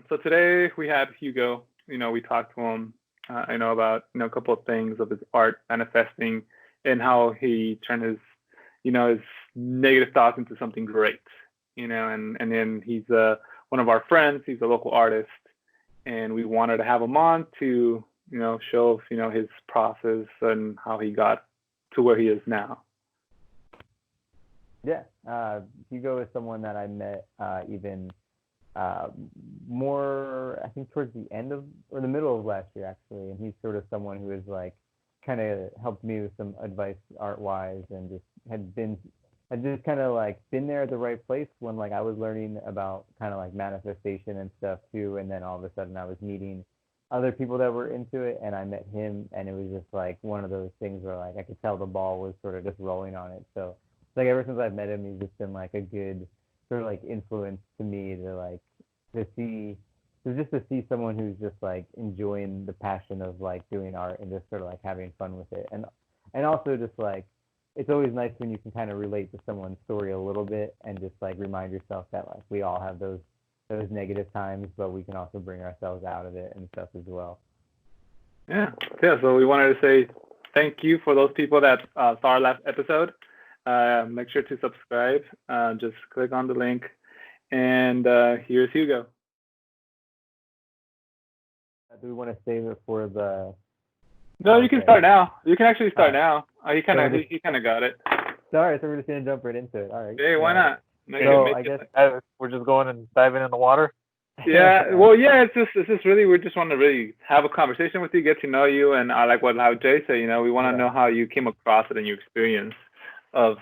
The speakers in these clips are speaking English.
So today we had Hugo. We talked to him. I know about a couple of things of his art manifesting and how he turned his negative thoughts into something great. And then he's one of our friends. He's a local artist, and we wanted to have him on to show his process and how he got to where he is now. Yeah, Hugo is someone that I met even more, I think, towards the end of or the middle of last year, actually. And he's sort of someone who has kind of helped me with some advice art wise, and just had just kind of been there at the right place when I was learning about kind of manifestation and stuff too. And then all of a sudden I was meeting other people that were into it, and I met him, and it was just one of those things where I could tell the ball was sort of just rolling on it. So ever since I've met him, he's just been a good sort of influence to me to see someone who's just enjoying the passion of doing art and just sort of having fun with it. And also just it's always nice when you can kind of relate to someone's story a little bit and just remind yourself that we all have those negative times, but we can also bring ourselves out of it and stuff as well. Yeah. So we wanted to say thank you for those people that saw our last episode. Make sure to subscribe. Just click on the link. And here's Hugo. Do we want to save it for the... No, you can start now. You can actually start now. He kind of got it. Sorry, so we're just going to jump right into it. All right. Hey, why not? I guess we're just going and diving in the water. Yeah, well, yeah, it's just really, we just want to really have a conversation with you, get to know you, and I like how Jay said, we want to know how you came across it and your experience of,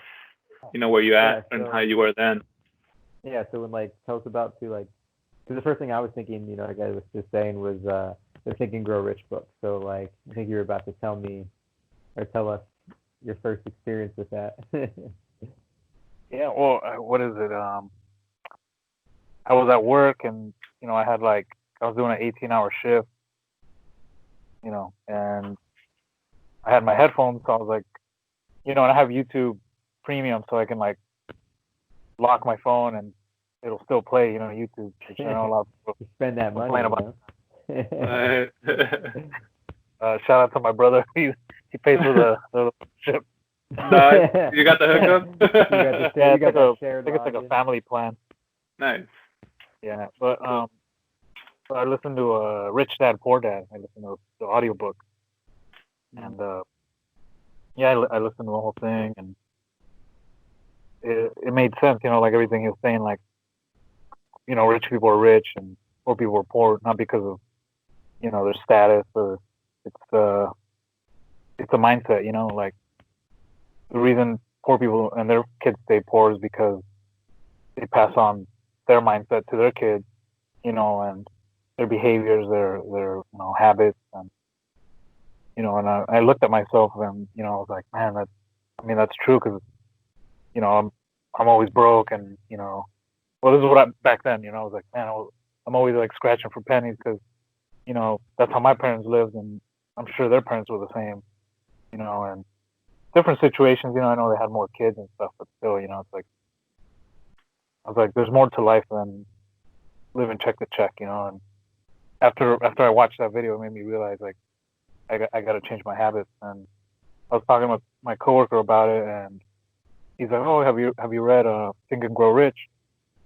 where you at and how you were then. Yeah, so when tell us about because the first thing I was thinking, like I was just saying, was the Think and Grow Rich book. So I think you were about to tell us your first experience with that. Yeah, well, what is it? I was at work, and I had I was doing an 18-hour shift, and I had my headphones, so I was and I have YouTube Premium, so I can lock my phone and it'll still play, YouTube. A lot of people you spend that money. About shout out to my brother. He pays for the ship. Nice. You got the hookup? I think it's a family plan. Nice. Yeah, but so I listened to Rich Dad Poor Dad. I listened to the audiobook, and I listened to the whole thing, and it made sense. Everything he was saying, rich people are rich and poor people are poor, not because of their status, or it's a mindset. The reason poor people and their kids stay poor is because they pass on their mindset to their kids, and their behaviors, their habits, and and I looked at myself, and I was like, man, that's true, because I'm always broke, and well, this is what back then, I was like, man, I'm always scratching for pennies, because that's how my parents lived, and I'm sure their parents were the same, and different situations, I know they had more kids and stuff, but still, it's I was like, there's more to life than living check to check, and after I watched that video, it made me realize I got to change my habits. And I was talking with my coworker about it, and he's like, oh, have you read Think and Grow Rich?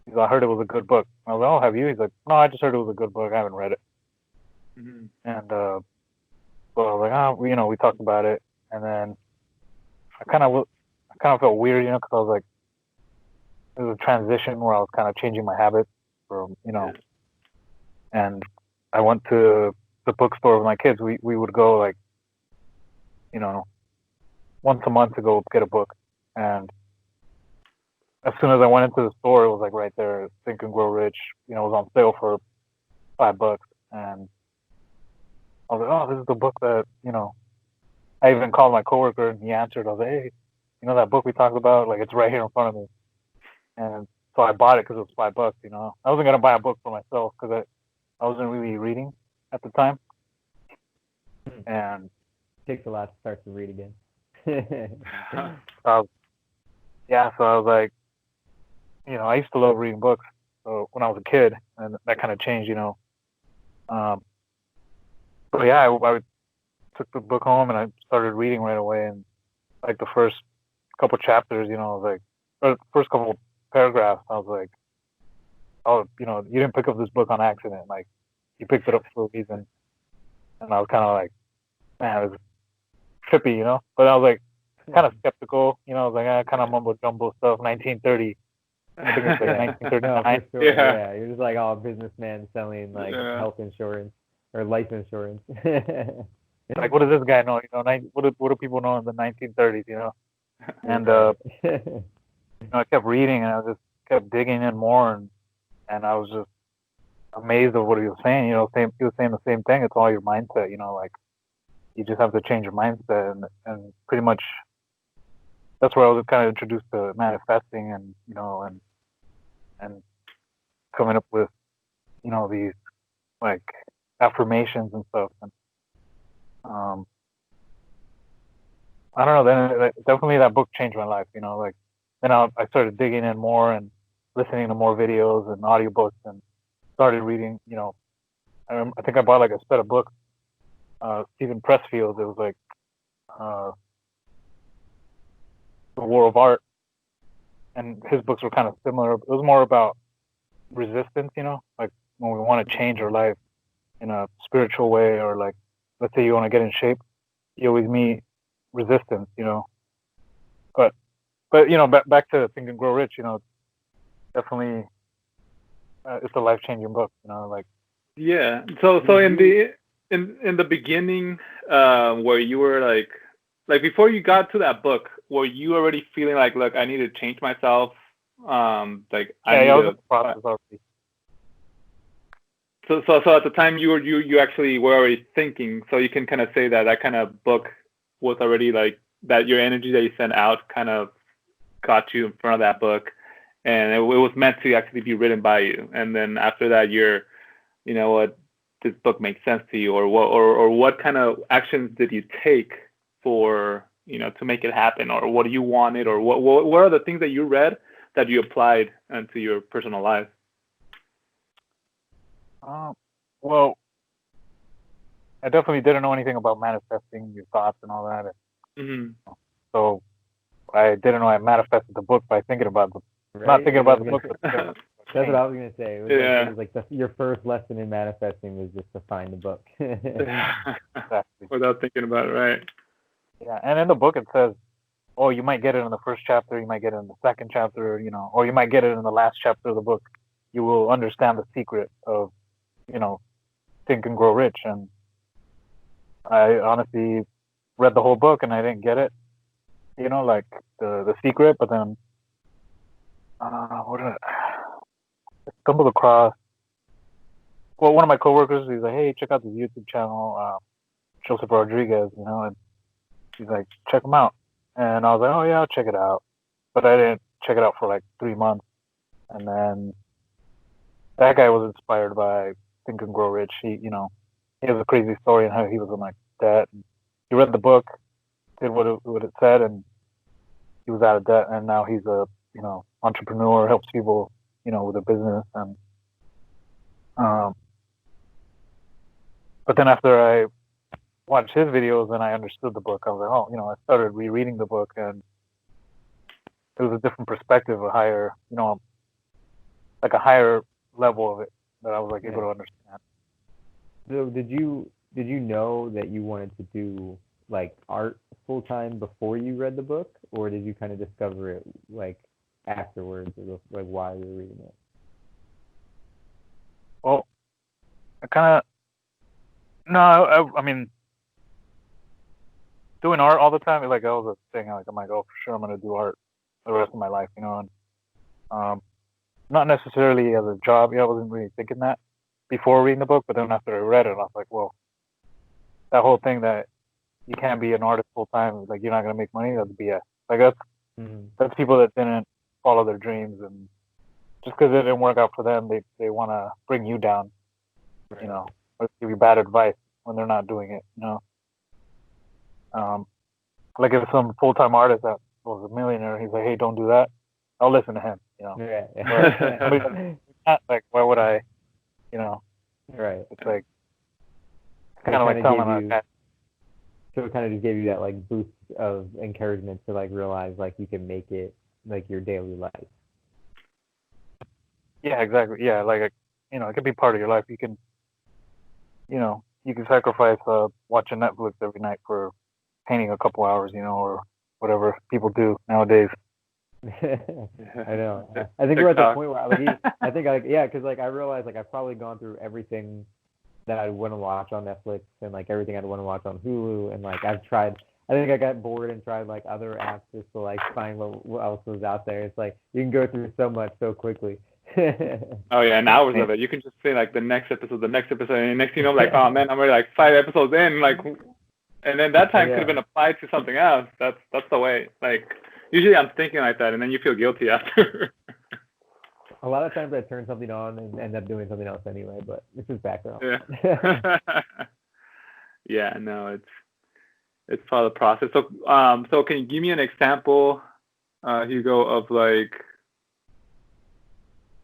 He's like, I heard it was a good book. I was like, oh, have you? He's like, no, I just heard it was a good book. I haven't read it. Mm-hmm. And so I was like, oh, we talked about it, and then I kind of felt weird, because I was like, it was a transition where I was kind of changing my habits from, and I went to the bookstore with my kids. We would go once a month to go get a book, and as soon as I went into the store, it was right there, Think and Grow Rich, it was on sale for $5, and I was like, oh, this is the book that, I even called my coworker, and he answered. I was like, hey, that book we talked about, it's right here in front of me. And so I bought it because it was $5, I wasn't going to buy a book for myself because I wasn't really reading at the time. And it takes a lot to start to read again. So I was like, I used to love reading books, when I was a kid, and that kind of changed, you know. Um, but yeah, I took the book home and I started reading right away, and like the first couple chapters, you know, I was like, or the first couple paragraphs, I was like, oh, you know, you didn't pick up this book on accident, like you picked it up for a reason, and I was kind of like, man, it was trippy, you know, but I was like kind of skeptical, you know, I was like, kind of mumbo jumbo stuff, 1930. I think it's like Yeah. 1939. No, for sure. Yeah. Yeah, you're just like, oh, businessman selling like Yeah. health insurance or life insurance. Like, what does this guy know? You know, what do people know in the 1930s? You know, and Right. you know, I kept reading and I just kept digging in more, and I was just amazed at what he was saying. You know, he was saying the same thing. It's all your mindset. You know, like you just have to change your mindset, and pretty much that's where I was kind of introduced to manifesting, and you know, and coming up with you know these like affirmations and stuff. And um, I don't know. Then definitely that book changed my life. You know, like then I started digging in more and listening to more videos and audiobooks and started reading. You know, I think I bought like a set of books. Stephen Pressfield. It was like uh, The War of Art, and his books were kind of similar. It was more about resistance. You know, like when we want to change our life in a spiritual way, or like let's say you want to get in shape, you always meet resistance. You know, but you know, back to Think and Grow Rich. You know, definitely it's a life changing book. You know, like Yeah. So in the beginning, where you were like before you got to that book, were you already feeling like, look, I need to change myself? Like I yeah, need I was in to. the process already. So at the time you actually were already thinking. So you can kind of say that that kind of book was already like that. Your energy that you sent out kind of got you in front of that book, and it was meant to actually be written by you. And then after that, you're, you know what, this book makes sense to you, or what kind of actions did you take for, you know, to make it happen, or what do you wanted, or what are the things that you read that you applied into your personal life? Well, I definitely didn't know anything about manifesting your thoughts and all that. Mm-hmm. So I didn't know I manifested the book by thinking about the, not Right? thinking about the book, but That's what I was gonna say. It was Yeah. like your first lesson in manifesting was just to find the book. exactly. Without thinking about it, right? Yeah, and in the book it says, oh, you might get it in the first chapter, you might get it in the second chapter, you know, or you might get it in the last chapter of the book. You will understand the secret of, you know, Think and Grow Rich. And I honestly read the whole book and I didn't get it, you know, like the secret. But then, what did I stumbled across? Well, one of my coworkers, he's like, hey, check out this YouTube channel, Joseph Rodriguez, you know, and he's like, check him out. And I was like, oh yeah, I'll check it out. But I didn't check it out for like 3 months. And then that guy was inspired by Think and Grow Rich. He, you know, he has a crazy story on how he was in like debt. He read the book, did what it said, and he was out of debt. And now he's a, you know, entrepreneur, helps people, you know, with a business. And um, but then after I watched his videos and I understood the book, I was like, oh, you know, I started rereading the book, and it was a different perspective, a higher, you know, like a higher level of it that I was like able to understand. So did you know that you wanted to do like art full time before you read the book, or did you kind of discover it like afterwards, or like while you were reading it? Well, I kind of no, I mean, doing art all the time, like that was a thing. Like I'm like, oh, for sure, I'm gonna do art the rest of my life, you know, and um, not necessarily as a job. Yeah, I wasn't really thinking that before reading the book, but then after I read it, I was like, well, that whole thing that you can't be an artist full time, like you're not gonna make money, that's BS. Like that's people that didn't follow their dreams, and just because it didn't work out for them, they want to bring you down, Right. you know, or give you bad advice when they're not doing it, you know. Like if some full time artist that was a millionaire, he's like, hey, don't do that. I'll listen to him, you know. Yeah. But somebody not. Like, why would I? You know, Right. it's like So kind it of kind like of telling gave a you, cat. so it kind of just gave you that like boost of encouragement to like realize like you can make it like your daily life. Yeah, exactly. Yeah, like it could be part of your life. You can sacrifice watching Netflix every night for painting a couple hours, or whatever people do nowadays. I know. I think we're at the TikTok. point where I think like yeah, because like I realized like I've probably gone through everything that I'd want to watch on Netflix and like everything I'd want to watch on Hulu and like I've tried. I think I got bored and tried like other apps just to like find what else was out there. It's like you can go through so much so quickly. Oh yeah, and hours And, of it. You can just say like the next episode, and next thing you know, like, oh man, I'm already like 5 episodes in, like, and then that time could have Yeah. been applied to something else. That's the way. Like, usually I'm thinking like that, and then you feel guilty after. A lot of times I turn something on and end up doing something else anyway, but this is background. Yeah. Yeah, no, it's part of the process. So can you give me an example, Hugo, of like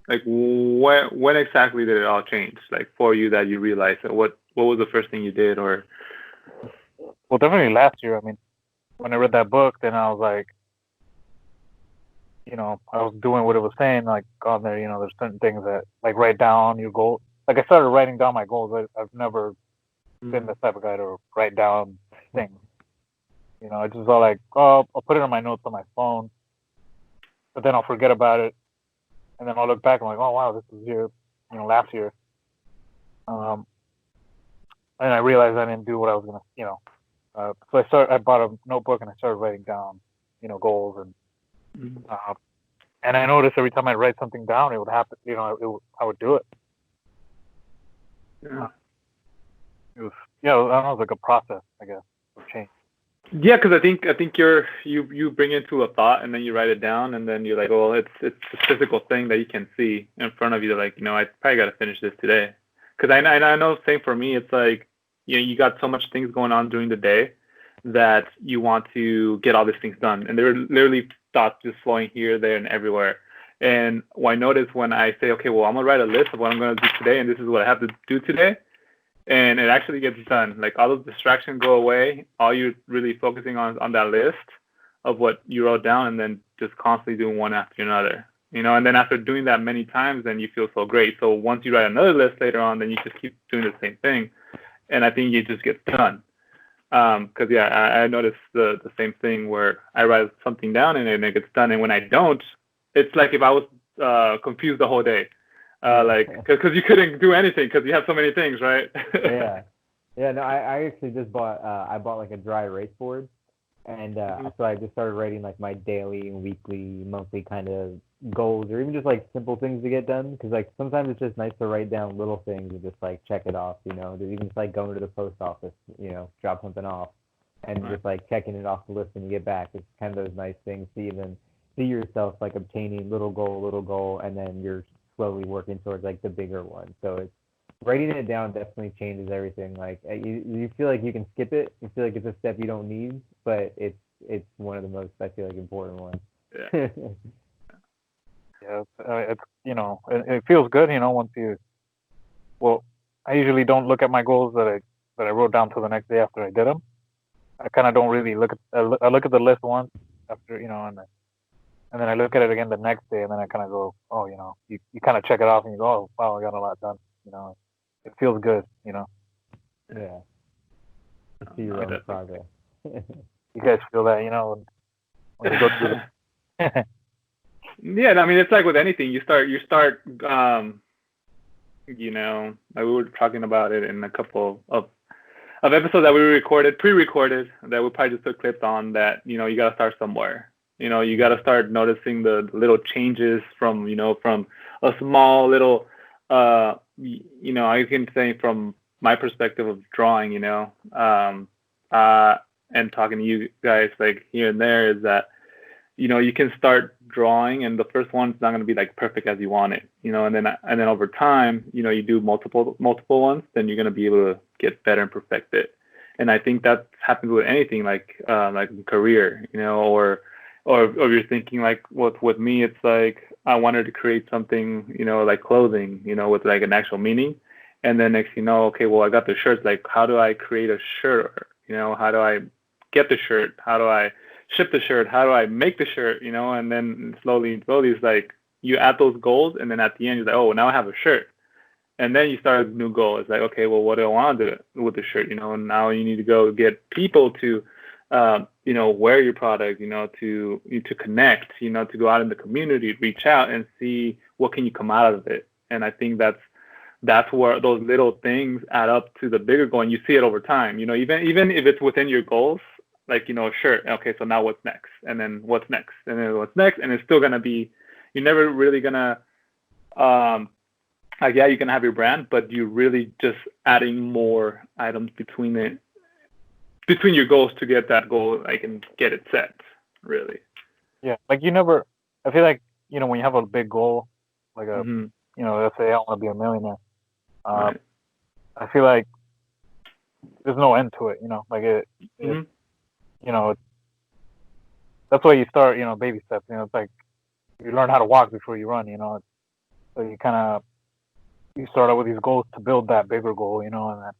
when exactly did it all change, like for you that you realized that what was the first thing you did, or well, definitely last year. I mean, when I read that book, then I was like, I was doing what it was saying, like on there. There's certain things that like write down your goal. Like I started writing down my goals. I've never been the type of guy to write down things. I just all like, oh, I'll put it in my notes on my phone, but then I'll forget about it, and then I'll look back and I'm like, oh wow, this was here, last year. Um, and I realized I didn't do what I was so I bought a notebook and I started writing down, goals and I noticed every time I write something down, it would happen. I would do it. yeah. It was I don't know, it was like a process, I guess, of change. Yeah, because I think you bring into a thought and then you write it down and then you're like, well, it's a physical thing that you can see in front of you. Like, I probably got to finish this today. Because I know, same for me. It's like, you got so much things going on during the day that you want to get all these things done, and there are literally thoughts just flowing here, there, and everywhere. And what I notice when I say, okay, well, I'm gonna write a list of what I'm gonna do today, and this is what I have to do today, and it actually gets done. Like all those distractions go away. All you're really focusing on that list of what you wrote down, and then just constantly doing one after another. And then after doing that many times, then you feel so great. So once you write another list later on, then you just keep doing the same thing, and I think it just gets done. Because yeah, I noticed the same thing where I write something down and then it gets done, and when I don't, it's like if I was confused the whole day. Like, because you couldn't do anything because you have so many things, right? Yeah. Yeah, no, I actually just bought I bought like a dry erase board and Mhm. so I just started writing like my daily and weekly, monthly kind of goals or even just like simple things to get done because like sometimes it's just nice to write down little things and just like check it off, even just like going to the post office, drop something off and Right. just like checking it off the list when you get back. It's kind of those nice things to even see yourself like obtaining little goal, and then you're slowly working towards like the bigger one. So it's writing it down definitely changes everything. Like you feel like you can skip it. You feel like it's a step you don't need, but it's one of the most I feel like important ones. Yeah. Yeah, it feels good, once you. Well, I usually don't look at my goals that I wrote down till the next day after I did them. I kind of don't really look at. I look at the list once after, and then I look at it again the next day, and then I kind of go, oh, you kind of check it off, and you go, oh, wow, I got a lot done. It feels good. Yeah, to see No, your own definitely. progress. You guys feel that, when you go through the. Yeah, I mean, it's like with anything. You start. Like we were talking about it in a couple of episodes that we recorded, pre-recorded, that we probably just put clips on. That you got to start somewhere. You got to start noticing the little changes from a small little. I can say from my perspective of drawing. Uh, and talking to you guys like here and there is that you can start drawing and the first one's not going to be like perfect as you want it, and then over time, you do multiple ones, then you're going to be able to get better and perfect it. And I think that happens with anything like in career, or you're thinking like with me, it's like I wanted to create something, like clothing, with like an actual meaning. And then next, okay, well, I got the shirts. Like, how do I create a shirt? How do I get the shirt? How do I ship the shirt? How do I make the shirt? And then slowly, slowly, it's like you add those goals, and then at the end, you're like, oh, now I have a shirt. And then you start a new goal. It's like, okay, well, what do I want to do with the shirt? And now you need to go get people to, wear your product, to connect, to go out in the community, reach out and see what can you come out of it. And I think that's where those little things add up to the bigger goal, and you see it over time. Even if it's within your goals, like a shirt. Okay, so now what's next? And then what's next? And then what's next? And it's still gonna be. You're never really gonna. Yeah, you can have your brand, but you're really just adding more items between your goals to get that goal, like, and get it set. Really. Yeah, like you never. I feel like when you have a big goal, like let's say I want to be a millionaire. Right. I feel like there's no end to it. Like that's why you start. Baby steps. It's like you learn how to walk before you run. So you kind of you start out with these goals to build that bigger goal. And then,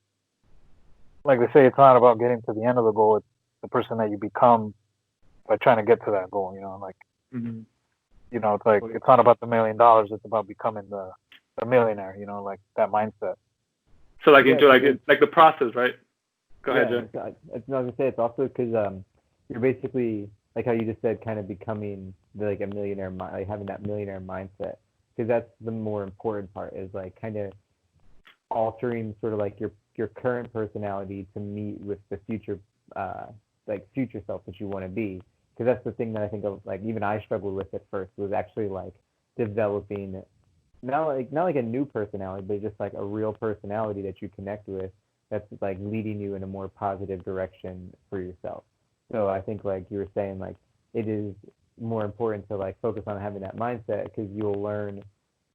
like they say, it's not about getting to the end of the goal. It's the person that you become by trying to get to that goal. Like it's like it's not about the $1 million. It's about becoming the millionaire. Like that mindset. So like into like the process, right? Go ahead, Jay. I was gonna say it's also because you're basically like how you just said, kind of becoming like a millionaire, like having that millionaire mindset. Because that's the more important part, is like kind of altering sort of like your current personality to meet with the future future self that you want to be. Because that's the thing that I think of, like even I struggled with at first, was actually like developing not like a new personality, but just like a real personality that you connect with, that's like leading you in a more positive direction for yourself. So I think, like you were saying, like it is more important to like focus on having that mindset, because you'll learn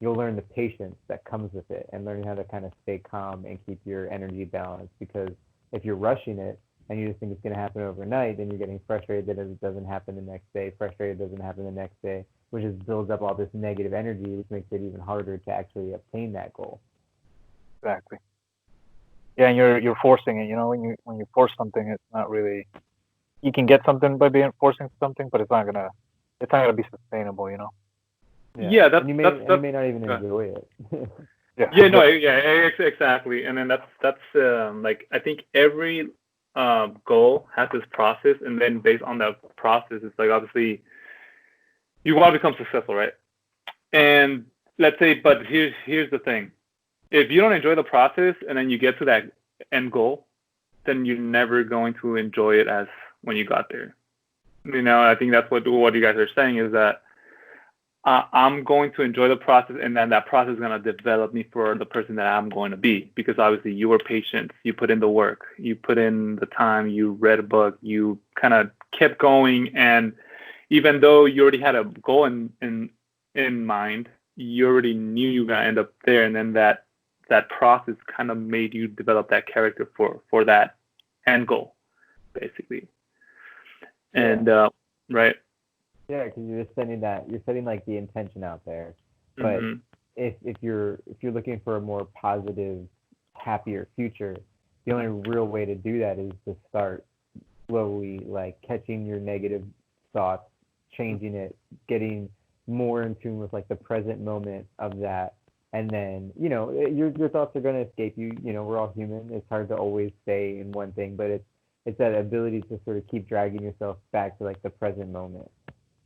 the patience that comes with it, and learning how to kind of stay calm and keep your energy balanced. Because if you're rushing it and you just think it's going to happen overnight, then you're getting frustrated that it doesn't happen the next day, frustrated it doesn't happen the next day, which just builds up all this negative energy, which makes it even harder to actually obtain that goal. Exactly. Yeah, and you're forcing it. When you force something, it's not really. You can get something by forcing something, but it's not gonna be sustainable. Yeah, you may not even enjoy it. Yeah, no, yeah, exactly. And then that's like, I think every goal has this process, and then based on that process, it's like, obviously you want to become successful, right? And let's say, but here's the thing: if you don't enjoy the process and then you get to that end goal, then you're never going to enjoy it as when you got there. I think that's what you guys are saying, is that I'm going to enjoy the process, and then that process is going to develop me for the person that I'm going to be. Because obviously you were patient, you put in the work, you put in the time, you read a book, you kind of kept going, and even though you already had a goal in mind, you already knew you were going to end up there, and then that process kind of made you develop that character for that end goal, basically. And right. Yeah, because you're setting like the intention out there. But if you're looking for a more positive, happier future, the only real way to do that is to start slowly, like catching your negative thoughts, changing it, getting more in tune with like the present moment of that. And then, your thoughts are going to escape you. We're all human. It's hard to always stay in one thing, but it's that ability to sort of keep dragging yourself back to like the present moment.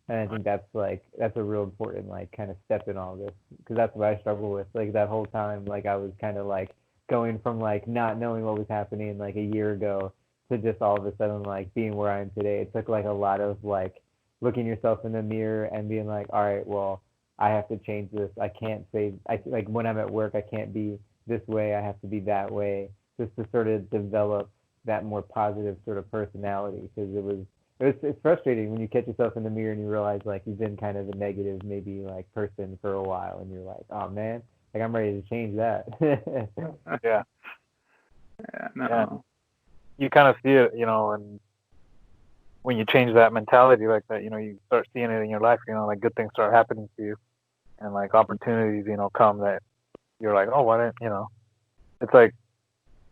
And I think that's a real important like kind of step in all this, because that's what I struggle with. Like that whole time, like I was kind of like going from like not knowing what was happening like a year ago to just all of a sudden like being where I am today. It took like a lot of like looking yourself in the mirror and being like, all right, well, I have to change this. I can't like when I'm at work, I can't be this way. I have to be that way, just to sort of develop that more positive sort of personality. Because it's frustrating when you catch yourself in the mirror and you realize like you've been kind of a negative maybe like person for a while, and you're like, oh man, like I'm ready to change that. Yeah. Yeah, no. Yeah. You kind of see it, and when you change that mentality like that, you start seeing it in your life, like good things start happening to you. and like opportunities, come that you're like, oh, why didn't It's like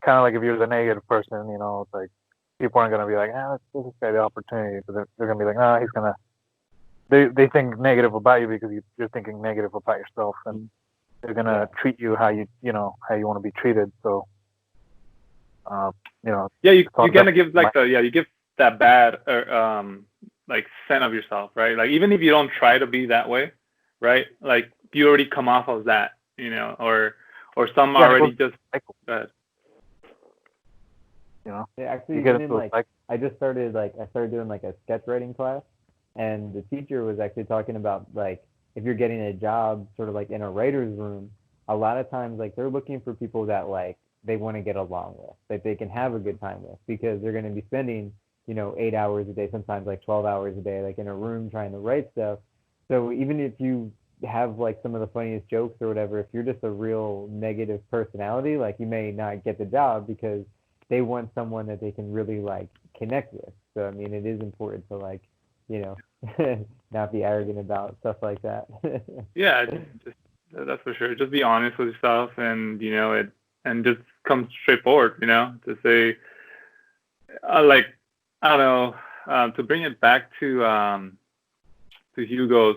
kind of like if you're the negative person, it's like people aren't gonna be like, let's give this guy the opportunity, but they're gonna be like, he's gonna. They think negative about you because you're thinking negative about yourself, and they're gonna treat you how how you want to be treated. So, Yeah, you kind of give like you give that bad like scent of yourself, right? Like even if you don't try to be that way, right? Like you already come off of that, or some already just bad. Yeah, actually, even in like I started doing like a sketch writing class, and the teacher was actually talking about like if you're getting a job sort of like in a writer's room, a lot of times like they're looking for people that like they want to get along with, that they can have a good time with, because they're going to be spending 8 hours a day, sometimes like 12 hours a day, like in a room trying to write stuff. So even if you have like some of the funniest jokes or whatever, if you're just a real negative personality, like you may not get the job because they want someone that they can really like connect with. So I mean, it is important to like, not be arrogant about stuff like that. Yeah, just that's for sure. Just be honest with yourself, and and just come straightforward. To say, like, I don't know, to bring it back to Hugo.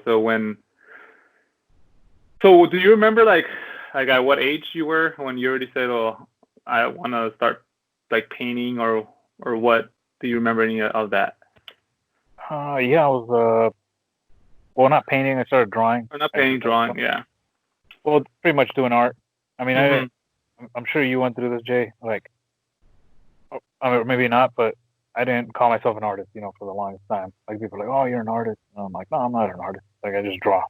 So do you remember like at what age you were when you already said, "Oh, I want to start like painting," or what? Do you remember any of that? Yeah, I was well, not painting. I started drawing. Or not painting, drawing. Yeah. Well, pretty much doing art. I mean, Mm-hmm. I'm sure you went through this, Jay. Like, or maybe not, but I didn't call myself an artist, for the longest time. Like people are like, "Oh, you're an artist," and I'm like, "No, I'm not an artist. Like, I just draw."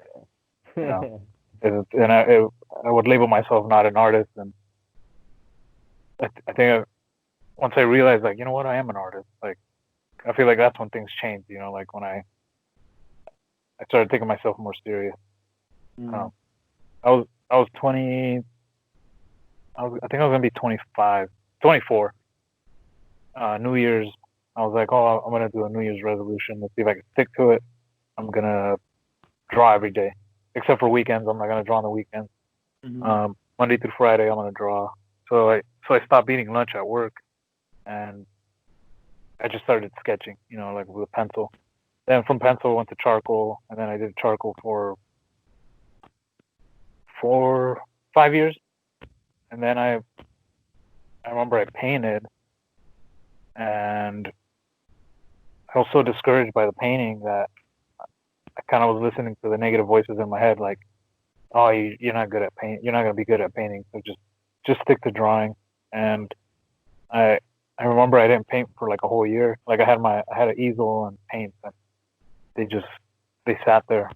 You know, and I would label myself not an artist, and I think once I realized, like, you know what, I am an artist. Like, I feel like that's when things changed. Like when I started taking myself more serious. Mm. I was 20. I think I was gonna be 25, 24. New Year's. I was like, oh, I'm gonna do a New Year's resolution. Let's see if I can stick to it. I'm gonna draw every day, except for weekends. I'm not gonna draw on the weekends. Mm-hmm. Monday through Friday, I'm gonna draw. So I stopped eating lunch at work, and I just started sketching. Like with a pencil. Then from pencil, I went to charcoal, and then I did charcoal for 5 years, and then I remember I painted, and I was so discouraged by the painting that I kind of was listening to the negative voices in my head, like, "Oh, you're not good at paint. You're not gonna be good at painting. So just stick to drawing." And I I remember I didn't paint for like a whole year. Like I had an easel and paint, and they sat there,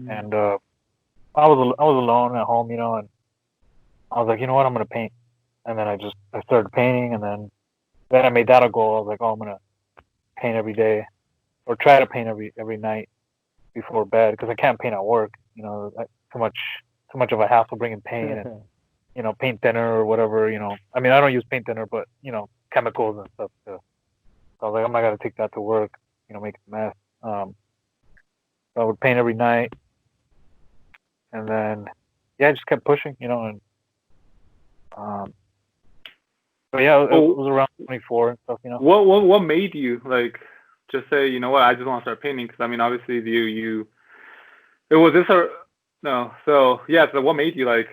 and I was alone at home, and I was like, you know what, I'm gonna paint. And then I started painting, and then I made that a goal. I was like, oh, I'm gonna paint every day, or try to paint every night before bed, because I can't paint at work. Too much of a hassle bringing paint and paint thinner or whatever. I mean, I don't use paint thinner, but chemicals and stuff. So I was like, I'm not gonna take that to work. Make a mess. So I would paint every night, and then yeah, I just kept pushing. And but yeah, it was around 24 and stuff. What made you like just say, you know what, I just want to start painting? Because I mean, obviously you it was this or no. So yeah, so what made you like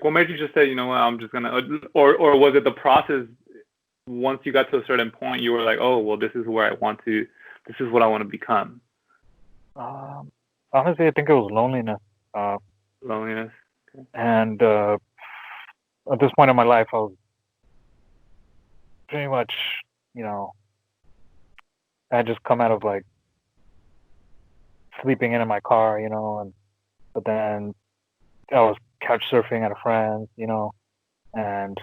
what made you just say, you know what, I'm just gonna, or was it the process? Once you got to a certain point, you were like, oh well, this is what I want to become. Honestly, I think it was loneliness. Loneliness. Okay. And at this point in my life, I was pretty much, I had just come out of like sleeping in my car, and but then I was couch surfing at a friend's, and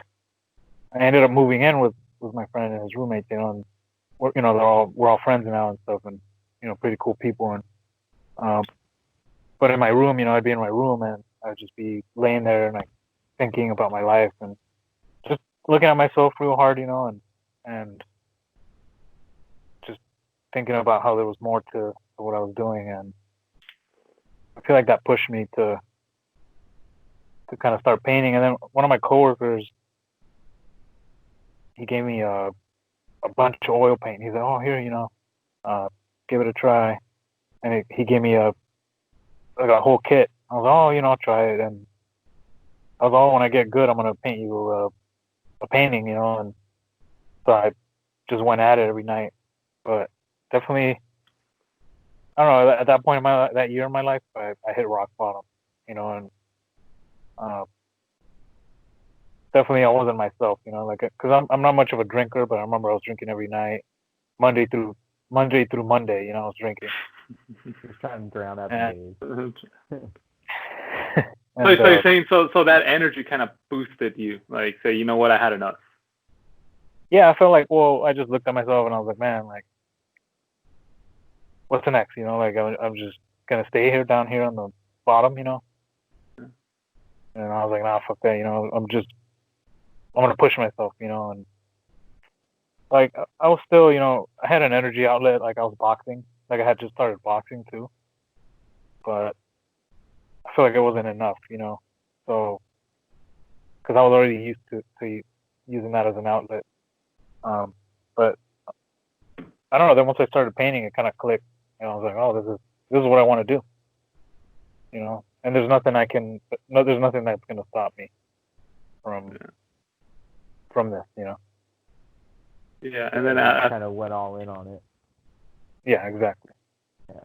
I ended up moving in with my friend and his roommates, and we're all friends now and stuff, and pretty cool people, and but in my room, I'd be in my room and I'd just be laying there and like thinking about my life and just looking at myself real hard, and just thinking about how there was more to what I was doing, and I feel like that pushed me to kind of start painting. And then one of my coworkers, he gave me a bunch of oil paint. He's like, "Oh, here, give it a try." And he gave me like a whole kit. I was like, "Oh, I'll try it." And I was like, "Oh, when I get good, I'm gonna paint you a painting," And so I just went at it every night. But definitely, I don't know. At that point in that year in my life, I hit rock bottom, and uh, definitely I wasn't myself, like because I'm not much of a drinker, but I remember I was drinking every night, Monday through Monday, I was drinking. Just trying to drown out the And, days. So, and so you're saying so that energy kind of boosted you, like say, you know what, I had enough. yeah, I felt like, well, I just looked at myself and I was like, man, like, what's the next? Like I'm just gonna stay here down here on the bottom, And I was like, nah, fuck that, I'm gonna push myself, and like I was still, I had an energy outlet, like I was boxing, like I had just started boxing too, but I feel like it wasn't enough, so because I was already used to using that as an outlet, but I don't know. Then once I started painting, it kind of clicked, I was like, oh, this is what I want to do, and there's nothing there's nothing that's gonna stop me from this, Yeah, and then I kind of went all in on it. Yeah, exactly. Yeah.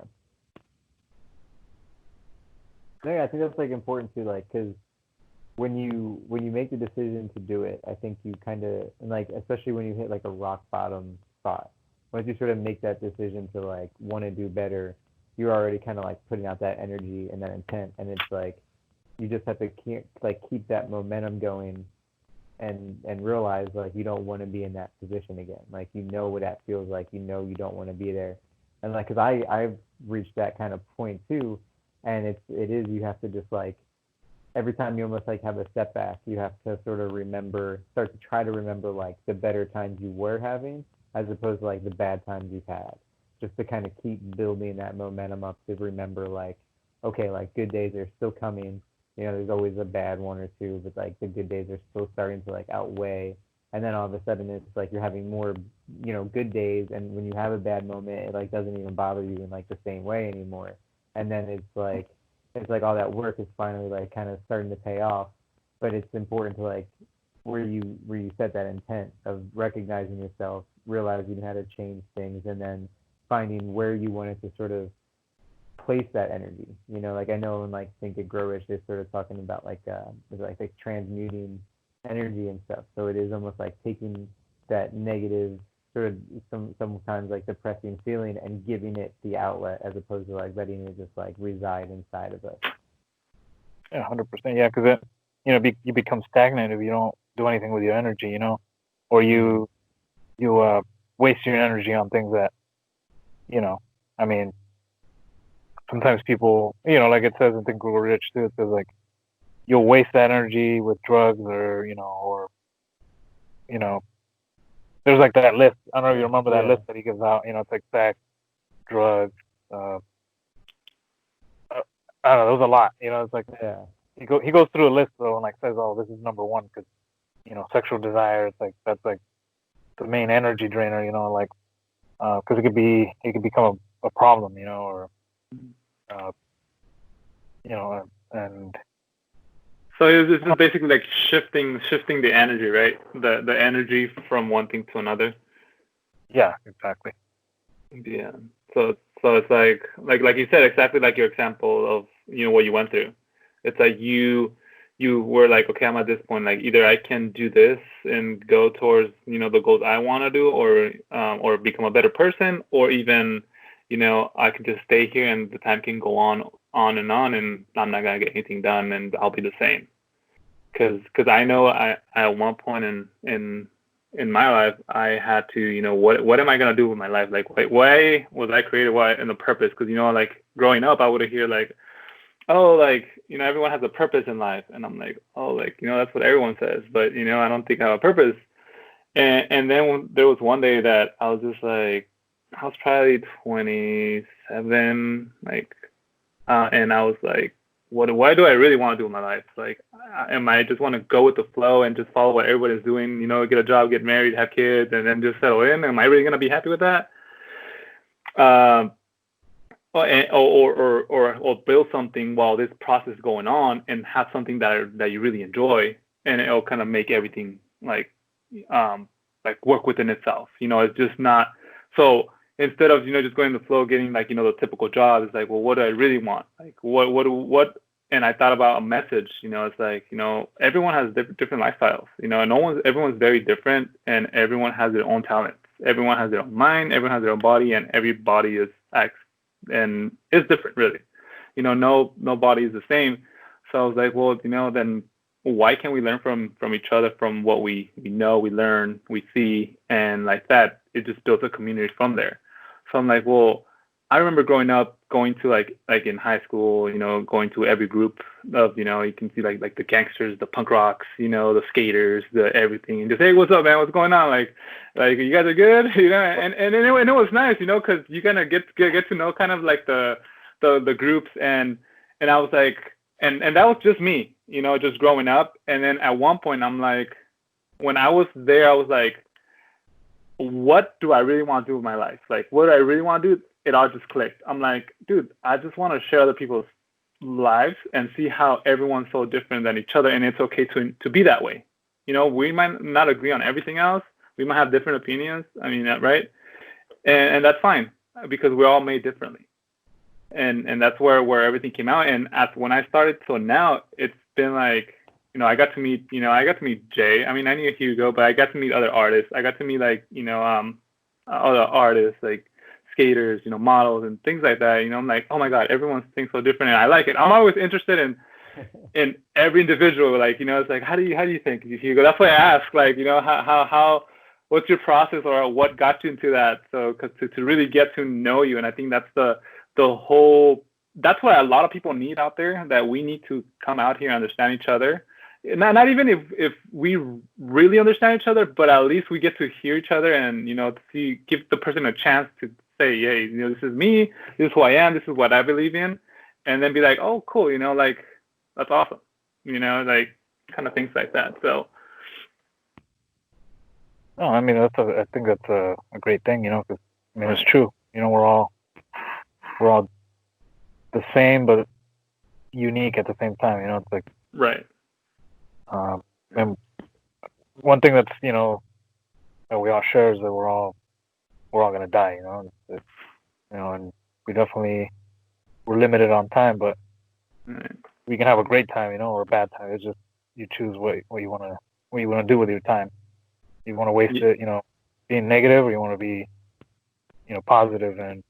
No, yeah, I think that's like important too, like, because when you make the decision to do it, I think you kind of, and like especially when you hit like a rock bottom spot, once you sort of make that decision to like want to do better, you're already kind of like putting out that energy and that intent, and it's like you just have to keep that momentum going, and realize like you don't want to be in that position again. Like you know what that feels like. You don't want to be there, and like because I've reached that kind of point too, and it is you have to just like every time you almost like have a setback, you have to sort of start to try to remember like the better times you were having, as opposed to like the bad times you've had, just to kind of keep building that momentum up to remember like, okay, like good days are still coming. There's always a bad one or two, but like the good days are still starting to like outweigh. And then all of a sudden it's like you're having more, good days. And when you have a bad moment, it like doesn't even bother you in like the same way anymore. And then it's like all that work is finally like kind of starting to pay off. But it's important to like where you set that intent of recognizing yourself, realizing how to change things, and then finding where you wanted to sort of place that energy. Like I know in like Think and Grow Rich, they're sort of talking about like transmuting energy and stuff. So it is almost like taking that negative sort of sometimes like depressing feeling and giving it the outlet, as opposed to like letting it just like reside inside of us. Yeah, 100%. Yeah, because you become stagnant if you don't do anything with your energy, or you waste your energy on things that, I mean, sometimes people, like it says in Think Grow Rich too, it says like you'll waste that energy with drugs or there's like that list. I don't know if you remember that list that he gives out. It's like sex, drugs. I don't know. There's a lot. It's like he goes through a list though and like says, oh, this is number one because sexual desire. It's like that's like the main energy drainer. Like because it could become a problem. Or uh, and so this is basically like shifting the energy, right? The energy from one thing to another. Yeah, exactly. Yeah. So it's like you said, exactly like your example of what you went through. It's like you were like, okay, I'm at this point, like either I can do this and go towards the goals I want to do, or become a better person, or even I can just stay here and the time can go on and on, and I'm not gonna get anything done, and I'll be the same. Because I know I at one point in my life I had to what am I gonna do with my life, like why was I created, why, and the purpose, because like growing up I would hear like, oh, like everyone has a purpose in life, and I'm like, oh, like that's what everyone says, but I don't think I have a purpose. And then there was one day that I was just like, I was probably 27, like and I was like, what do I really want to do in my life? Like, am I just want to go with the flow and just follow what everybody's doing? You know, get a job, get married, have kids, and then just settle in. Am I really gonna be happy with that? Um, or build something while this process is going on, and have something that you really enjoy, and it'll kind of make everything um work within itself. You know, it's just not so. Instead of just going to the flow, getting the typical job, it's like, well, what do I really want? Like, what? And I thought about a message. You know, it's like, everyone has different lifestyles. You know, and everyone's very different, and everyone has their own talents. Everyone has their own mind. Everyone has their own body, and every body is acts and it's different, really. You know, no body is the same. So I was like, well, then why can't we learn from each other, from what we know, we learn, we see, and like that, it just builds a community from there. So I'm like, well, I remember growing up, going to like in high school, going to every group of, you can see like the gangsters, the punk rocks, the skaters, the everything, and just, hey, what's up, man? What's going on? Like you guys are good, and it was nice, because you kind of get to know kind of like the groups, and I was like, and that was just me, just growing up. And then at one point, I'm like, when I was there, I was like, what do I really want to do with my life? Like, what do I really want to do? It all just clicked. I'm like, dude, I just want to share other people's lives and see how everyone's so different than each other, and it's okay to be that way. We might not agree on everything else. We might have different opinions. I mean, right? And that's fine, because we're all made differently. And that's where everything came out. And when I started till now, it's been like, I got to meet Jay. I mean, I knew Hugo, but I got to meet other artists. I got to meet other artists, like skaters, models and things like that. I'm like, oh my God, everyone thinks so different, and I like it. I'm always interested in every individual. Like, it's like, how do you think, Hugo? That's why I ask, like, how what's your process, or what got you into that? So, because to really get to know you, and I think that's the whole. That's what a lot of people need out there. That we need to come out here and understand each other. Not even if we really understand each other, but at least we get to hear each other, and give the person a chance to say, hey, this is me, this is who I am, this is what I believe in, and then be like, oh, cool, like, that's awesome, like, kind of things like that. So. No, I mean, I think that's a great thing, because I mean, it's true. We're all the same but unique at the same time. It's like, right. And one thing that's that we all share is that we're all gonna die. And we're limited on time, but Right. we can have a great time, or a bad time. It's just you choose what you wanna do with your time. You want to waste it, being negative, or you want to be, positive and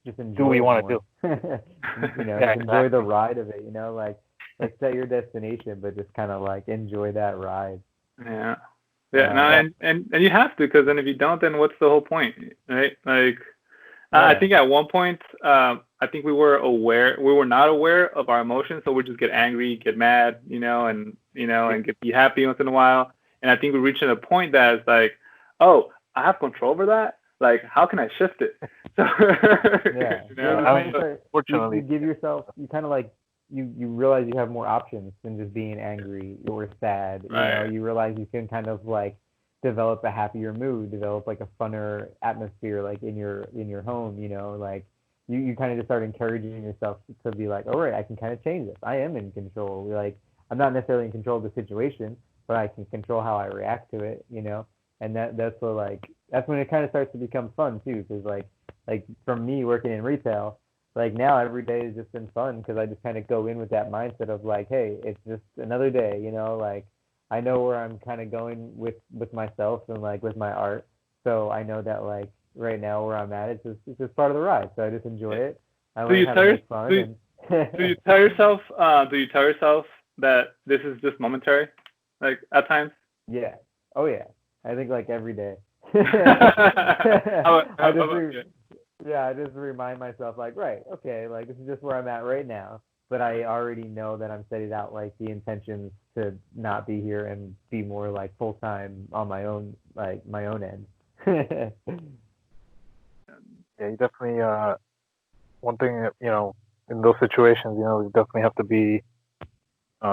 just enjoy do what you want to do. Yeah, enjoy the ride of it. Like set your destination, but just kind of like enjoy that ride. Yeah. No, and you have to, because then if you don't, then what's the whole point, right? Like, I think at one point, I think we were not aware of our emotions, so we just get angry, get mad, and be happy once in a while. And I think we reached a point that is like, oh, I have control over that. Like, how can I shift it? So, I mean, fortunately, you give yourself, you kind of like, you realize you have more options than just being angry or sad. Right. You realize you can kind of like develop a happier mood, develop like a funner atmosphere, like in your home. Like you kind of just start encouraging yourself to be like, all right, I can kind of change this. I am in control. Like, I'm not necessarily in control of the situation, but I can control how I react to it. And that's when it kind of starts to become fun too, because like for me working in retail, like now every day has just been fun, because I just kind of go in with that mindset of like, hey, it's just another day, like I know where I'm kind of going with myself and like with my art. So I know that like right now where I'm at, it's just part of the ride. So I just enjoy it. I learn how to make fun. Do you tell yourself that this is just momentary, like at times? Yeah. Oh yeah. I think like every day. I just remind myself like, right, okay, like this is just where I'm at right now, but I already know that I'm setting out like the intentions to not be here and be more like full time on my own, like my own end. Yeah, you definitely one thing, in those situations, we definitely have to be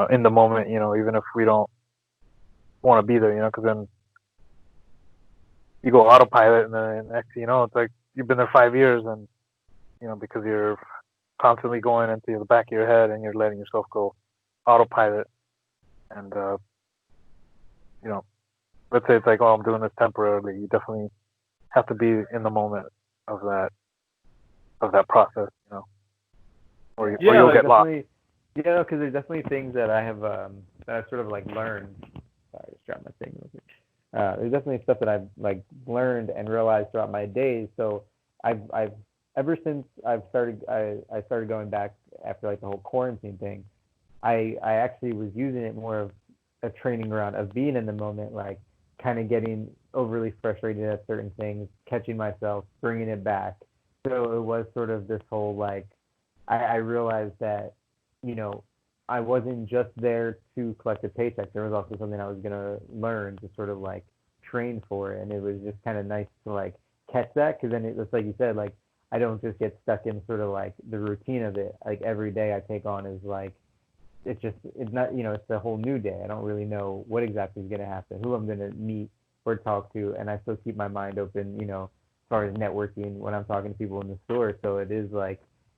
in the moment, even if we don't want to be there, because then you go autopilot, and then next thing you know, it's like you've been there 5 years, and because you're constantly going into the back of your head, and you're letting yourself go autopilot, and let's say it's like, oh, I'm doing this temporarily. You definitely have to be in the moment of that process, or Yeah, you'll like get lost. Definitely, yeah, because there's definitely things that I have that I've sort of like learned. Sorry, I just dropped my thing real quick. There's definitely stuff that I've like learned and realized throughout my days. So I've ever since I started going back after like the whole quarantine thing. I actually was using it more of a training ground of being in the moment, like kind of getting overly frustrated at certain things, catching myself, bringing it back. So it was sort of this whole like I realized that, you know, I wasn't just there to collect a paycheck. There was also something I was gonna learn to sort of like train for, and it was just kind of nice to like catch that because then it's like you said, like I don't just get stuck in sort of like the routine of it. Like every day I take on is like it's not it's a whole new day. I don't really know what exactly is gonna happen, who I'm gonna meet or talk to, and I still keep my mind open, as far as networking when I'm talking to people in the store. So it is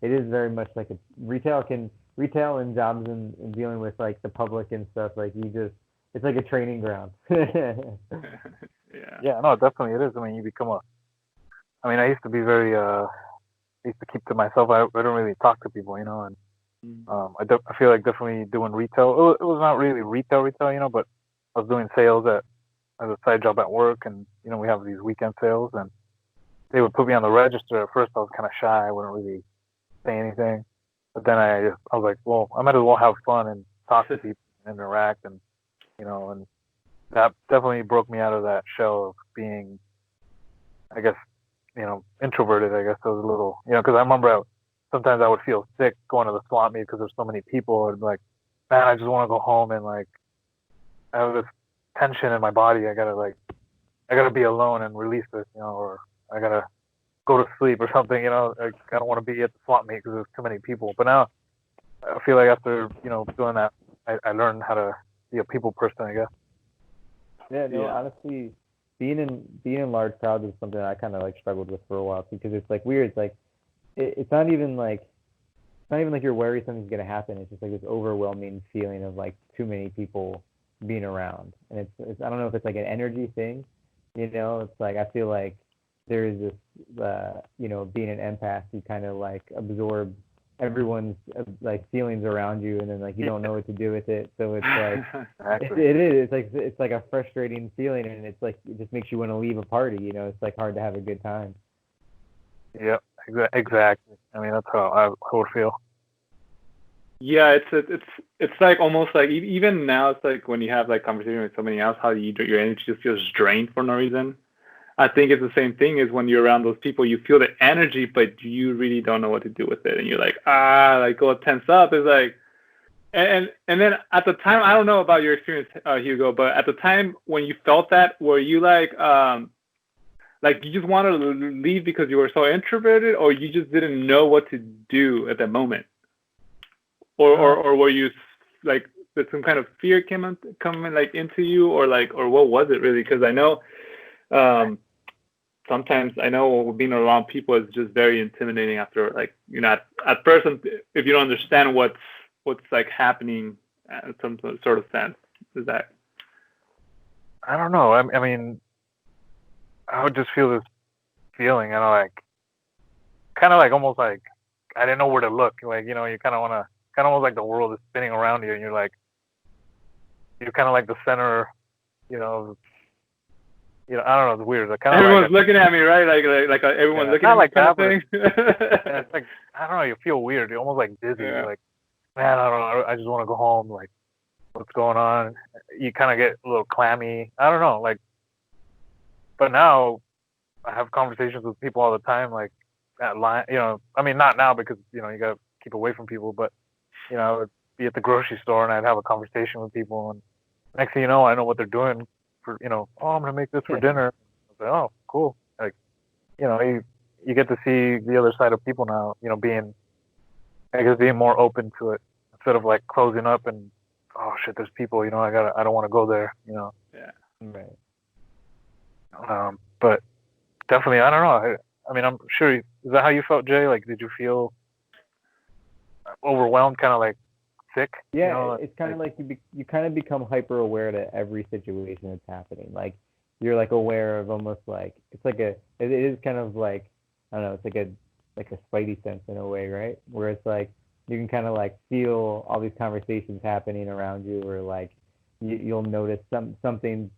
very much like a retail and jobs and dealing with like the public and stuff. Like it's like a training ground. yeah. Yeah, no, definitely it is. I mean, you become I used to be very, I used to keep to myself. I don't really talk to people, and Mm. I feel like definitely doing retail. It was not really retail, but I was doing sales as a side job at work, and we have these weekend sales, and they would put me on the register. At first, I was kind of shy. I wouldn't really say anything, but then I was like, well, I might as well have fun and talk to people, and interact, and and that definitely broke me out of that shell of being, I guess, introverted. I guess I was a little, because I remember sometimes I would feel sick going to the swap meet because there's so many people, and like, man, I just want to go home, and like I have this tension in my body. I gotta be alone and release this, or I gotta go to sleep or something. Like, I don't want to be at the swap meet because there's too many people. But now I feel like after doing that, I learned how to be a people person, I guess. Yeah, no, Yeah. honestly, being in large crowds is something I kind of like struggled with for a while because it's like weird. It's like it's not even like you're worried something's gonna happen. It's just like this overwhelming feeling of like too many people being around, and it's I don't know if it's like an energy thing, It's like I feel like there is this, being an empath, you kind of like absorb everyone's like feelings around you, and then like you don't know what to do with it. So it's like Exactly. it is. It's like a frustrating feeling, and it's like it just makes you want to leave a party. It's like hard to have a good time. Yep. Exactly. I mean, that's how I would feel. Yeah, it's like almost like even now it's like when you have like conversation with somebody else, how your energy just feels drained for no reason. I think it's the same thing as when you're around those people, you feel the energy, but you really don't know what to do with it, and you're like like go tense up. It's like and then at the time, I don't know about your experience, Hugo, but at the time when you felt that, were you like you just wanted to leave because you were so introverted, or you just didn't know what to do at that moment? Uh, Or were you like did some kind of fear coming like into you, or like or what was it really? Because I know um, sometimes I know being around people is just very intimidating after like at first if you don't understand what's like happening in some sort of sense. Is that I don't know. I mean, I would just feel this feeling, like kind of like almost like I didn't know where to look. Like, you kind of want to, kind of almost like the world is spinning around you, and you're kind of like the center, you know, I don't know, it's weird. Like, kind of like everyone's looking at me, right? Everyone's yeah, it's looking not at me like kind of that, but thing. yeah, it's like I don't know, you feel weird. You're almost like dizzy. You're Yeah. like, man, I don't know, I just want to go home. Like, what's going on? You kind of get a little clammy. I don't know, like, but now I have conversations with people all the time, like at line. I mean, not now because you gotta keep away from people, but I would be at the grocery store and I'd have a conversation with people, and next thing you know, I know what they're doing for, oh, I'm gonna make this for dinner. I was like, oh, cool. Like, you know, you you get to see the other side of people now. You know, being more open to it instead of like closing up and oh shit, there's people. You know, I don't want to go there. You know. Yeah. Right. But definitely, I don't know. I mean, I'm sure. Is that how you felt, Jay? Like, did you feel overwhelmed, kind of like sick? Yeah, You know, it's kind of like you kind of become hyper aware to every situation that's happening. Like you're like aware of almost like it's like it is kind of like I don't know, it's like a spidey sense in a way, right? Where it's like you can kind of like feel all these conversations happening around you, or like you'll notice something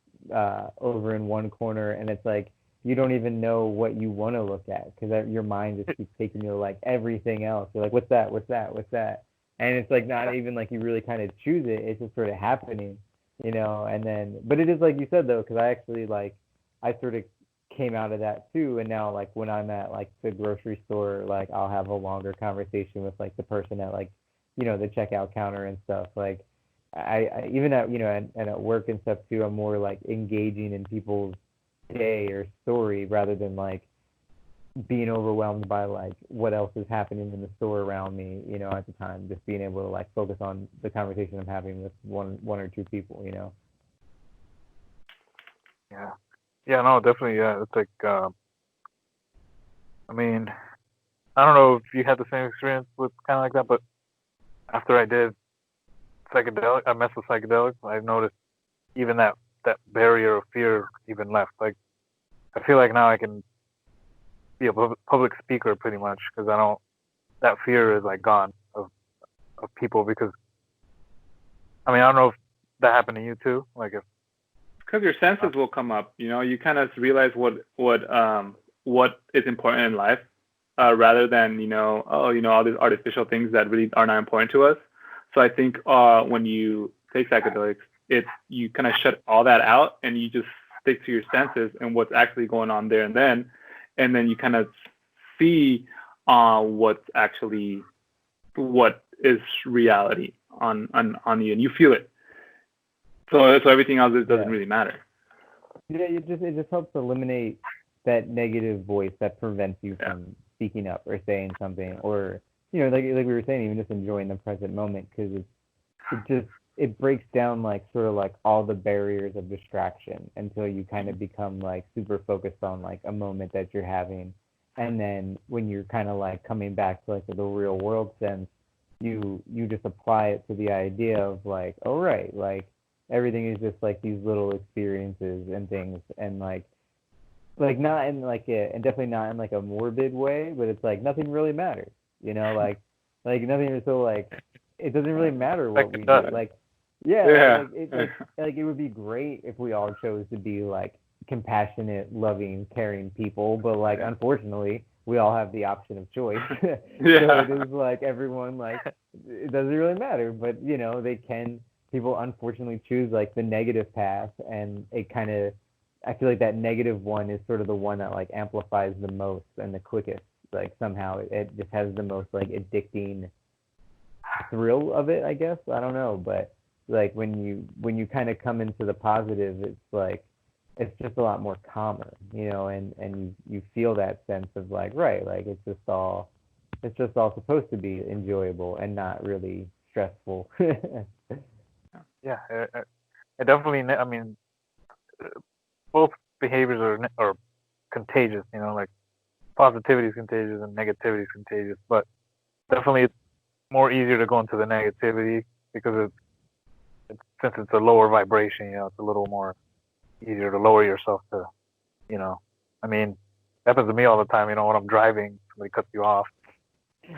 over in one corner, and it's like you don't even know what you want to look at because your mind just keeps taking you to like everything else. You're like, what's that? What's that? What's that? And it's like not even like you really kind of choose it. It's just sort of happening, you know. And then, but it is like you said though, because I actually like I sort of came out of that too. And now like when I'm at like the grocery store, like I'll have a longer conversation with like the person at like the checkout counter and stuff. Like I even at and at work and stuff too. I'm more like engaging in people's day or story rather than like being overwhelmed by like what else is happening in the store around me, at the time, just being able to like focus on the conversation I'm having with one or two people. Yeah. Yeah. No, definitely. Yeah. It's like, I mean, I don't know if you had the same experience with kind of like that, but after I did I messed with psychedelics. I noticed even that barrier of fear even left. Like, I feel like now I can be a public speaker pretty much because that fear is like gone of people because I mean I don't know if that happened to you too, like if because your senses will come up. You kind of realize what is important in life, rather than all these artificial things that really are not important to us. So I think when you take psychedelics, you kind of shut all that out and you just stick to your senses and what's actually going on there and then you kind of see what is reality on you, and you feel it. So everything else doesn't really matter. Yeah, it just helps eliminate that negative voice that prevents you from speaking up or saying something, or like we were saying, even just enjoying the present moment, because it breaks down like sort of like all the barriers of distraction until you kind of become like super focused on like a moment that you're having, and then when you're kind of like coming back to like the real world sense, you just apply it to the idea of like, oh right, like everything is just like these little experiences and things, and like not in like and definitely not in like a morbid way, but it's like nothing really matters, like nothing is so like it doesn't really matter what we do, like like it would be great if we all chose to be like compassionate, loving, caring people, but like unfortunately we all have the option of choice. So it is like everyone, like it doesn't really matter, but people unfortunately choose like the negative path, and it kind of, I feel like that negative one is sort of the one that like amplifies the most and the quickest. Like somehow it just has the most like addicting thrill of it, I guess. I don't know, but like when you kind of come into the positive, it's like it's just a lot more calmer, and you feel that sense of like, right, like it's just all supposed to be enjoyable and not really stressful. Yeah, it definitely. I mean, both behaviors are contagious. Like positivity is contagious and negativity is contagious. But definitely, it's more easier to go into the negativity because since it's a lower vibration. It's a little more easier to lower yourself to. I mean, it happens to me all the time. When I'm driving, somebody cuts you off.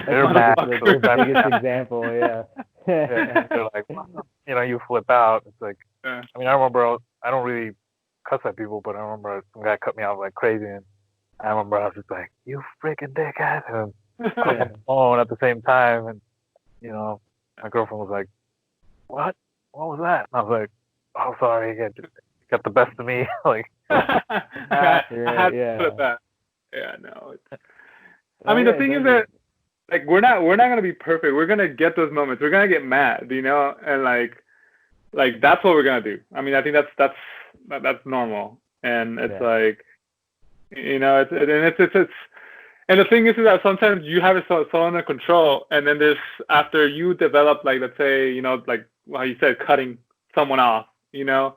They're mad. Like the biggest example, yeah. They're like, you flip out. It's like, I mean, I remember I don't really cuss at people, but I remember some guy cut me off like crazy, and I remember I was just like, "You freaking dickhead!" and I was on the phone at the same time, and my girlfriend was like, "What? What was that?" And I was like, "Oh, sorry, you got the best of me." Like, I had to put that. Yeah, no. I mean, the thing is that like we're not gonna be perfect. We're gonna get those moments. We're gonna get mad, and like that's what we're gonna do. I mean, I think that's normal, and it's like, it's And the thing is that sometimes you have it so under control, and then there's after you develop, like, let's say, like how you said, cutting someone off, you're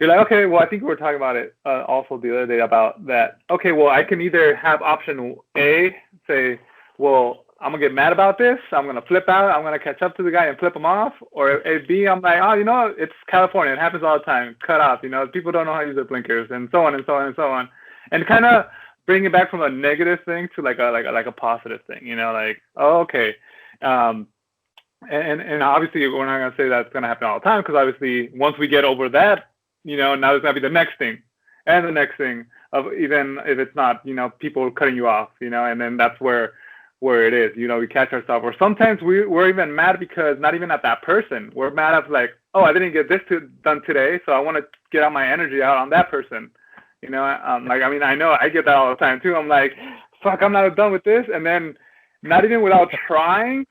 like, okay, well, I think we were talking about it also the other day about that. Okay, well, I can either have option A, say, well, I'm gonna get mad about this, I'm gonna flip out, I'm gonna catch up to the guy and flip him off, or A, B, I'm like, oh, it's California, it happens all the time, cut off, people don't know how to use their blinkers, and so on and so on and so on, and kind of bring it back from a negative thing to like a positive thing, like, oh, okay. And obviously we're not gonna say that's gonna happen all the time, because obviously once we get over that, now there's gonna be the next thing, and the next thing, of even if it's not, people cutting you off, and then that's where it is, we catch ourselves. Or sometimes we're even mad because not even at that person. We're mad at, like, oh, I didn't get this done today, so I want to get all my energy out on that person. Like, I mean, I know I get that all the time too. I'm like, fuck, I'm not done with this, and then not even without trying,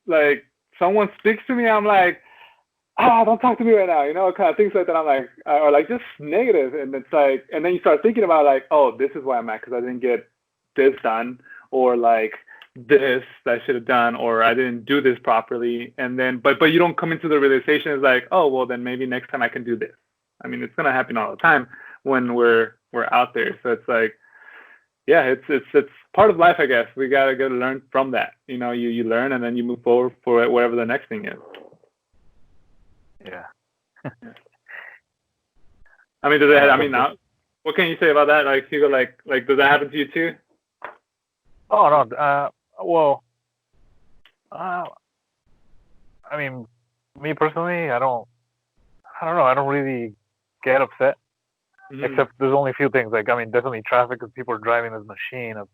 like, someone speaks to me, I'm like, don't talk to me right now, kind of things like that. I'm like, or like just negative, and it's like, and then you start thinking about, like, oh, this is why I'm mad, because I didn't get this done, or like this that I should have done, or I didn't do this properly, and then, but you don't come into the realization, is like, oh, well, then maybe next time I can do this. I mean, it's gonna happen all the time when we're out there, so it's like, yeah, it's part of life, I guess. We gotta learn from that. You learn, and then you move forward for whatever the next thing is. Yeah. I mean, does that? I mean, now, what can you say about that? Like, Hugo, like, does that happen to you too? Oh no. Well, I mean, me personally, I don't know. I don't really get upset. Mm-hmm. Except there's only a few things. Like, I mean, definitely traffic, because people are driving this machine of,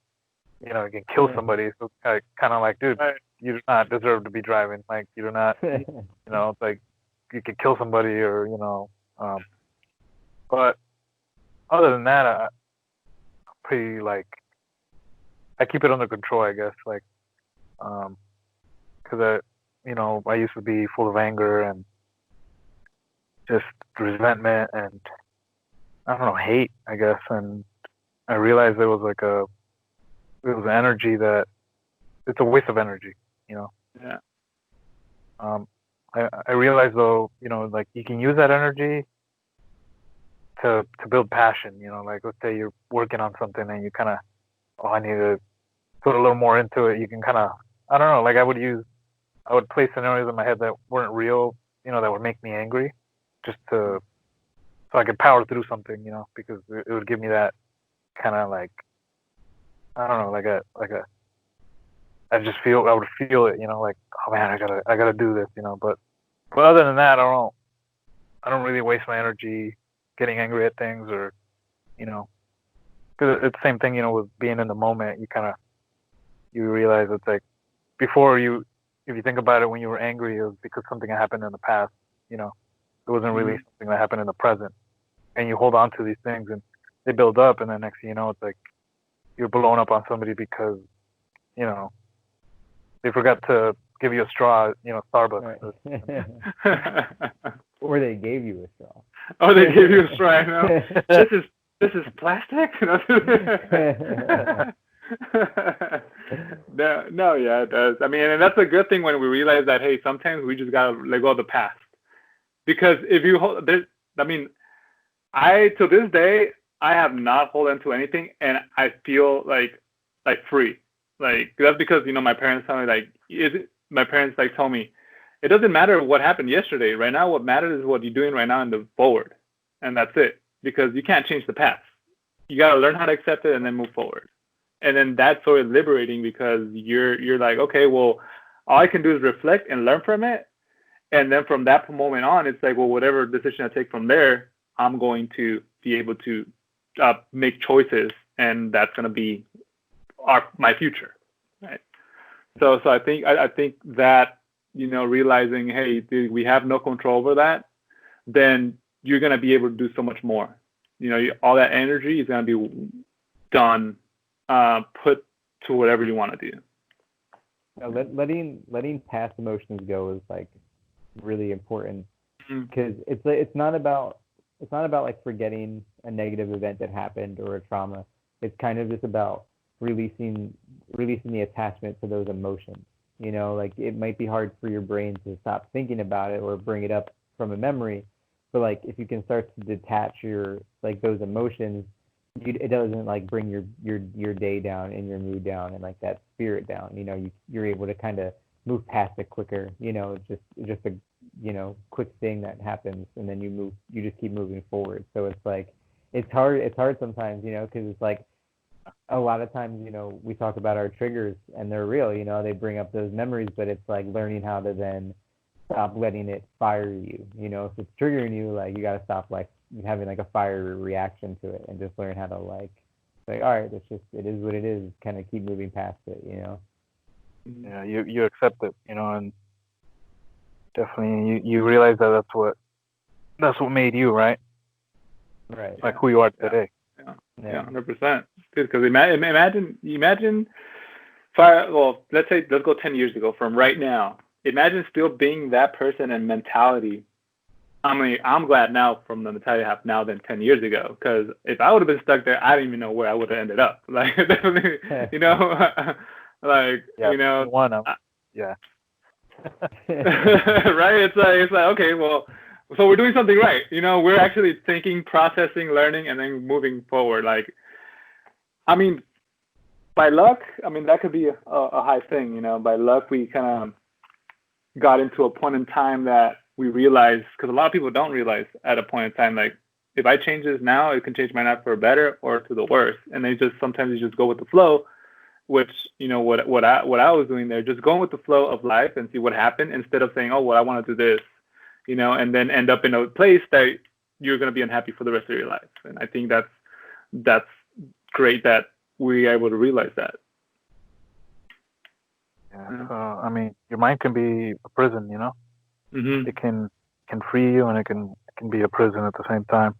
it can kill somebody. So I kind of like, dude, you do not deserve to be driving. Like, you do not, it's like, you could kill somebody, or, but other than that, I'm pretty, like, I keep it under control, I guess. Like, because I used to be full of anger and just resentment and, I don't know, hate, I guess. And I realized it was energy that, it's a waste of energy, Yeah. I realized, though, like, you can use that energy to build passion, like, let's say you're working on something and you kind of, I need to put a little more into it. You can kind of, I don't know, like, I would play scenarios in my head that weren't real, that would make me angry, just so I could power through something, because it would give me that kind of, like, I don't know, I would feel it, like, oh man, I gotta do this, but other than that, I don't really waste my energy getting angry at things, or, because it's the same thing, with being in the moment. You realize it's like, before, if you think about it, when you were angry, it was because something happened in the past, it wasn't really something that happened in the present, and you hold on to these things and they build up, and then next thing you know, it's like you're blown up on somebody because, they forgot to give you a straw, Starbucks. Right. Or they gave you a straw. Oh, they gave you a straw. No, this is plastic. No, yeah, it does. I mean, and that's a good thing when we realize that, hey, sometimes we just gotta let go of the past, because if you hold, I mean, to this day, I have not held on to anything, and I feel like free. Like, that's because, my parents tell me, like, my parents, like, told me, it doesn't matter what happened yesterday. Right now, what matters is what you're doing right now in the forward, and that's it. Because you can't change the past. You gotta learn how to accept it and then move forward. And then that's sort of liberating, because you're like, okay, well, all I can do is reflect and learn from it, and then from that moment on, it's like, well, whatever decision I take from there, I'm going to be able to make choices, and that's going to be my future, right? So I think that, realizing, hey, dude, we have no control over that, then you're going to be able to do so much more. All that energy is going to be done, put to whatever you want to do. Letting past emotions go is, like, really important, because it's not about like forgetting a negative event that happened or a trauma. It's kind of just about releasing the attachment to those emotions. You know, like it might be hard for your brain to stop thinking about it or bring it up from a memory, but like if you can start to detach your like those emotions, it doesn't like bring your day down and your mood down and like that spirit down. You know, you're able to kind of move past it quicker. You know, just a quick thing that happens and then you just keep moving forward. So it's like it's hard sometimes, you know, because it's like a lot of times, you know, we talk about our triggers and they're real, you know, they bring up those memories, but it's like learning how to then stop letting it fire you. You know, if it's triggering you, like you gotta stop like having like a fire reaction to it and just learn how to like say, all right, it is what it is, kind of keep moving past it, you know. Yeah, you accept it, you know, and definitely you realize that that's what made you, right? Right. Like who you are today. Yeah, 100%. Because imagine, well, let's go 10 years ago from right now. Imagine still being that person and mentality. I mean, I'm glad now from the mentality I have now than 10 years ago. Because if I would have been stuck there, I don't even know where I would have ended up. Like, definitely, you know, like, yeah, you know, yeah. right? It's like, okay, well, so we're doing something right. You know, we're actually thinking, processing, learning, and then moving forward. Like, I mean, by luck, I mean, that could be a high thing. You know, by luck, we kind of got into a point in time that we realized, because a lot of people don't realize at a point in time, like, if I change this now, it can change my life for better or to the worse. And they just sometimes you just go with the flow, which, you know, what I was doing there, just going with the flow of life and see what happened instead of saying, oh, well, I want to do this, you know, and then end up in a place that you're going to be unhappy for the rest of your life. And I think that's great that we're able to realize that. Yeah. So I mean, your mind can be a prison, you know. Mm-hmm. It can free you, and it can be a prison at the same time.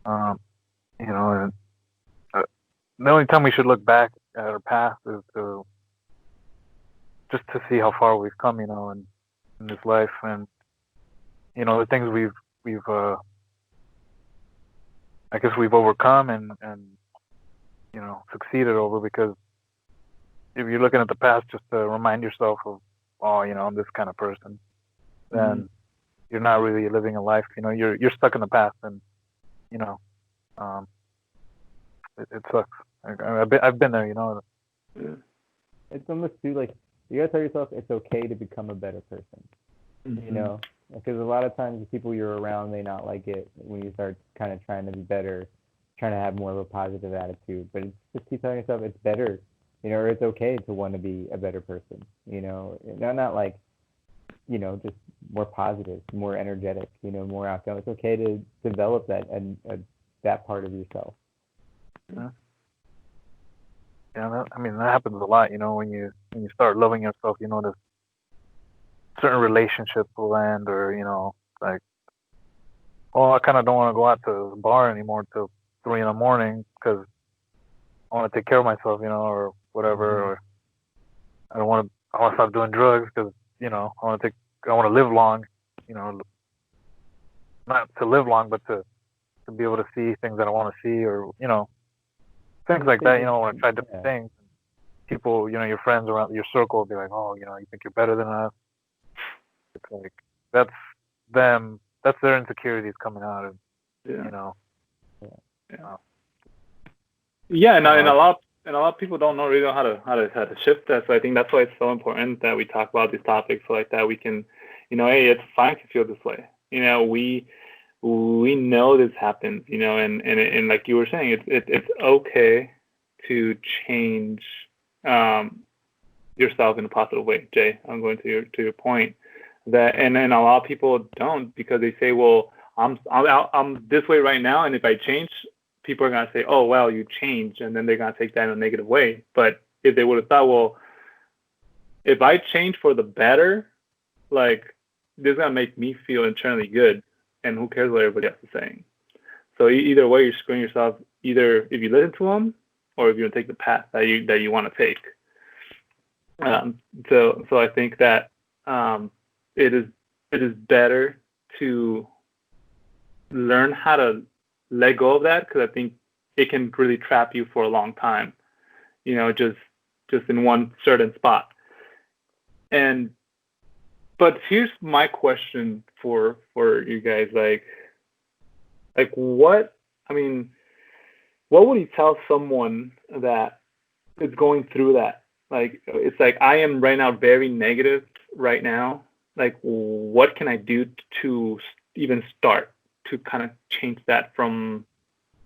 You know, and the only time we should look back at our past is just to see how far we've come, you know, in this life, and you know the things we've I guess we've overcome and you know succeeded over. Because if you're looking at the past just to remind yourself of, oh, you know, I'm this kind of person, then you're not really living a life. You know, you're stuck in the past, and you know, um, it sucks. I've been there, you know. Yeah. It's almost too like you gotta tell yourself it's okay to become a better person. Mm-hmm. You know, because a lot of times the people you're around may not like it when you start kind of trying to be better, trying to have more of a positive attitude. But it's just keep telling yourself it's better, you know, or it's okay to want to be a better person. You know, not like, you know, just more positive, more energetic, you know, more outgoing. It's okay to develop that and that part of yourself. Yeah, I mean that happens a lot, you know, when you start loving yourself, you notice certain relationships will end, or you know, like, oh, I kind of don't want to go out to the bar anymore till 3 in the morning because I want to take care of myself, you know, or whatever, or I want to stop doing drugs because you know I want to live long, you know, not to live long, but to be able to see things that I want to see, or you know, things like that. You know, I want to try different things. People, you know, your friends around your circle will be like, oh, you know, you think you're better than us. It's like that's them. That's their insecurities coming out, and Yeah. you know. Yeah. Yeah, and a lot of people don't really know how to shift that. So I think that's why it's so important that we talk about these topics so like that we can, you know, hey, it's fine to feel this way. You know, we know this happens. You know, and like you were saying, it's okay to change yourself in a positive way. Jay, I'm going to your point that, and a lot of people don't because they say, well, I'm this way right now, and if I change, people are gonna say, oh well, you changed, and then they're gonna take that in a negative way. But if they would have thought, well, if I change for the better, like this is gonna make me feel internally good, and who cares what everybody else is saying. So either way, you're screwing yourself. Either if you listen to them, or if you take the path that you want to take. So I think that it is better to learn how to let go of that because I think it can really trap you for a long time. just in one certain spot. And but here's my question for you guys, like what I mean, what would you tell someone that is going through that? Like it's like I am right now very negative right now. Like what can I do to even start to kind of change that from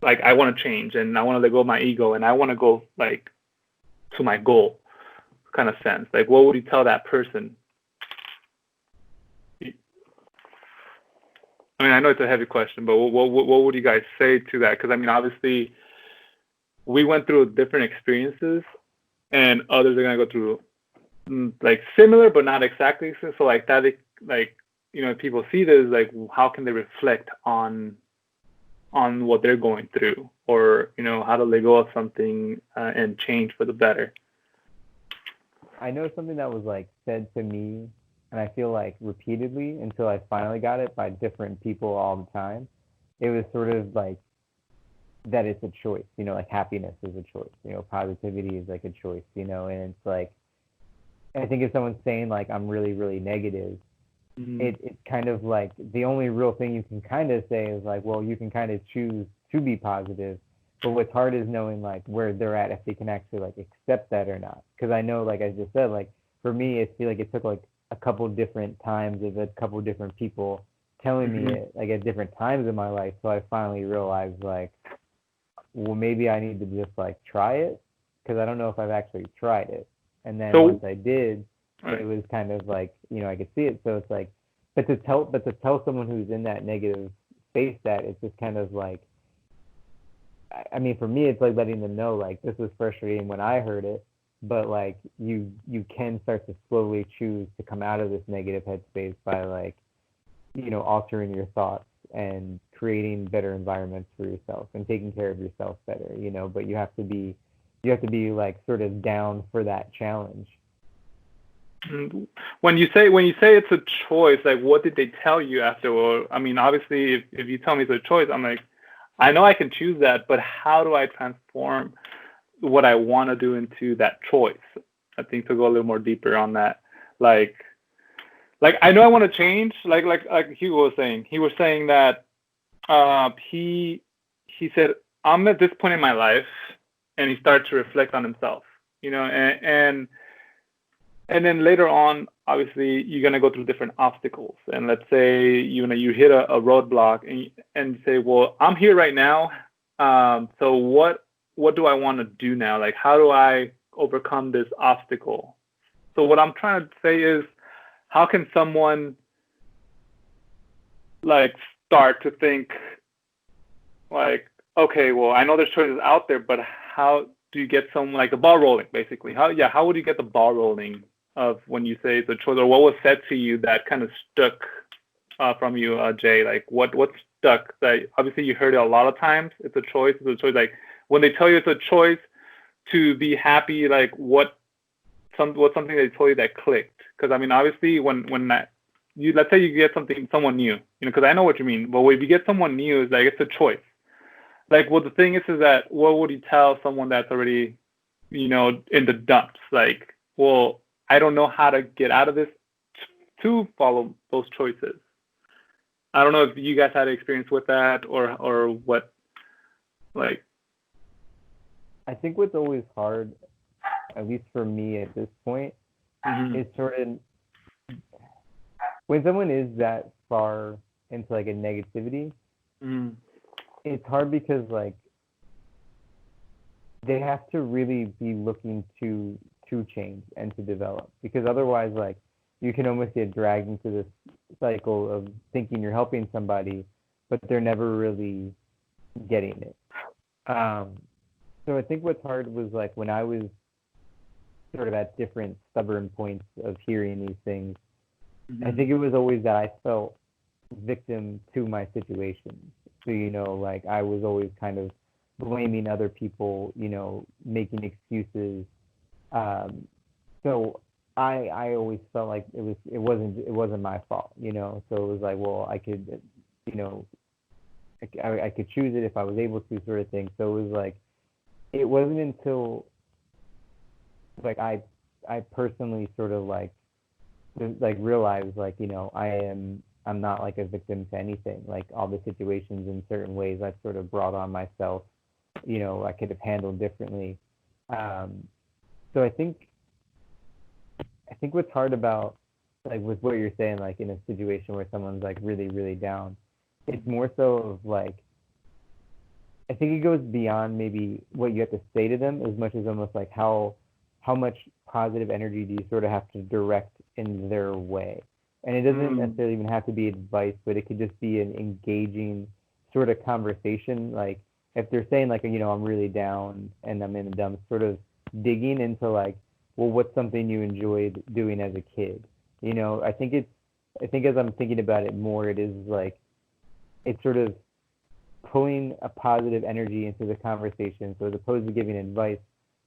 like I want to change and I want to let go of my ego and I want to go like to my goal kind of sense. Like what would you tell that person? I mean, I know it's a heavy question, but what would you guys say to that? Because I mean, obviously, we went through different experiences, and others are gonna go through like similar but not exactly. So like that, like if people see this, like how can they reflect on what they're going through, or how to let go of something and change for the better. I know something that was like said to me, and I feel like repeatedly until I finally got it by different people all the time. It was sort of like that it's a choice, like happiness is a choice, positivity is like a choice, and it's like, I think if someone's saying like I'm really, really negative, it's kind of like the only real thing you can kind of say is like, well, you can kind of choose to be positive, but what's hard is knowing like where they're at, if they can actually like accept that or not. Because I know, like I just said, like for me, I feel like it took like a couple different times of a couple different people telling me it like at different times in my life, so I finally realized like, well, maybe I need to just like try it, because I don't know if I've actually tried it. And then once I did, it was kind of like, I could see it. So it's like, but to tell someone who's in that negative space that it's just kind of like, I mean, for me, it's like letting them know like this was frustrating when I heard it, but like you can start to slowly choose to come out of this negative headspace by like, altering your thoughts and creating better environments for yourself and taking care of yourself better, but you have to be like sort of down for that challenge. When you say it's a choice, like what did they tell you after? Well, I mean, obviously, if you tell me it's a choice, I'm like, I know I can choose that, but how do I transform what I want to do into that choice? I think to go a little more deeper on that, like I know I want to change. Like Hugo was saying, he was saying that he said I'm at this point in my life, and he started to reflect on himself, and then later on, obviously, you're gonna go through different obstacles. And let's say you hit a roadblock, and you say, well, I'm here right now. So what do I want to do now? Like, how do I overcome this obstacle? So what I'm trying to say is, how can someone like start to think like, okay, well, I know there's choices out there, but how do you get some like the ball rolling, basically? How would you get the ball rolling of when you say it's a choice, or what was said to you that kind of stuck from you, Jay? Like what stuck? That obviously you heard it a lot of times. It's a choice. It's a choice. Like when they tell you it's a choice to be happy, like what's something they told you that clicked? Because I mean, obviously when that let's say you get someone new, because I know what you mean. But if you get someone new, it's like it's a choice. Like, well, the thing is that what would you tell someone that's already, in the dumps? Like, well, I don't know how to get out of this to follow those choices. I don't know if you guys had experience with that or what, like. I think what's always hard, at least for me at this point, is sort of when someone is that far into like a negativity, it's hard because like they have to really be looking to change and to develop, because otherwise like you can almost get dragged into this cycle of thinking you're helping somebody, but they're never really getting it. So I think what's hard was like when I was sort of at different stubborn points of hearing these things, I think it was always that I felt victim to my situation. So, like I was always kind of blaming other people, making excuses. So I always felt like it wasn't my fault, So it was like, well, I could, I could choose it if I was able to, sort of thing. So it was like, it wasn't until like I personally sort of like realize like I'm not like a victim to anything. Like all the situations in certain ways I've sort of brought on myself, I could have handled differently. So I think what's hard about like with what you're saying, like in a situation where someone's like really, really down, it's more so of like I think it goes beyond maybe what you have to say to them as much as almost like how much positive energy do you sort of have to direct in their way. And it doesn't Mm, necessarily even have to be advice, but it could just be an engaging sort of conversation. Like if they're saying like, I'm really down and I'm in the dumps, sort of digging into like, well, what's something you enjoyed doing as a kid? I think as I'm thinking about it more, it is like it's sort of pulling a positive energy into the conversation. So as opposed to giving advice,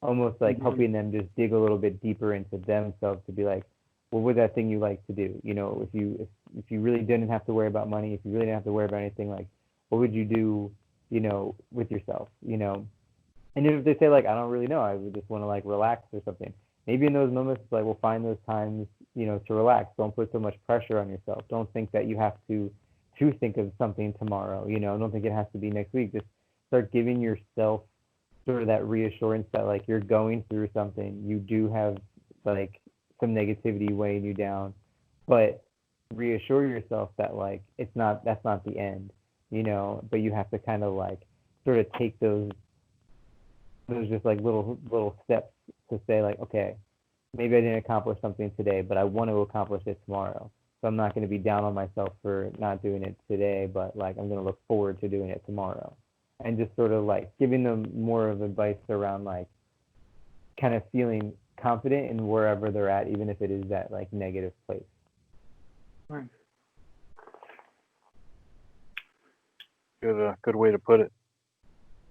almost like mhm, helping them just dig a little bit deeper into themselves to be like, what was that thing you like to do? If you really didn't have to worry about money, if you really didn't have to worry about anything, like what would you do, with yourself, And if they say like, I don't really know, I would just want to like relax or something. Maybe in those moments, like we'll find those times, to relax. Don't put so much pressure on yourself. Don't think that you have to think of something tomorrow. Don't think it has to be next week. Just start giving yourself sort of that reassurance that like you're going through something. You do have like some negativity weighing you down, but reassure yourself that like that's not the end. But you have to kind of like sort of take those just like little steps to say like, okay, maybe I didn't accomplish something today, but I want to accomplish it tomorrow. So I'm not going to be down on myself for not doing it today, but like I'm going to look forward to doing it tomorrow. And just sort of like giving them more of advice around like kind of feeling confident in wherever they're at, even if it is that like negative place. nice. Good way to put it.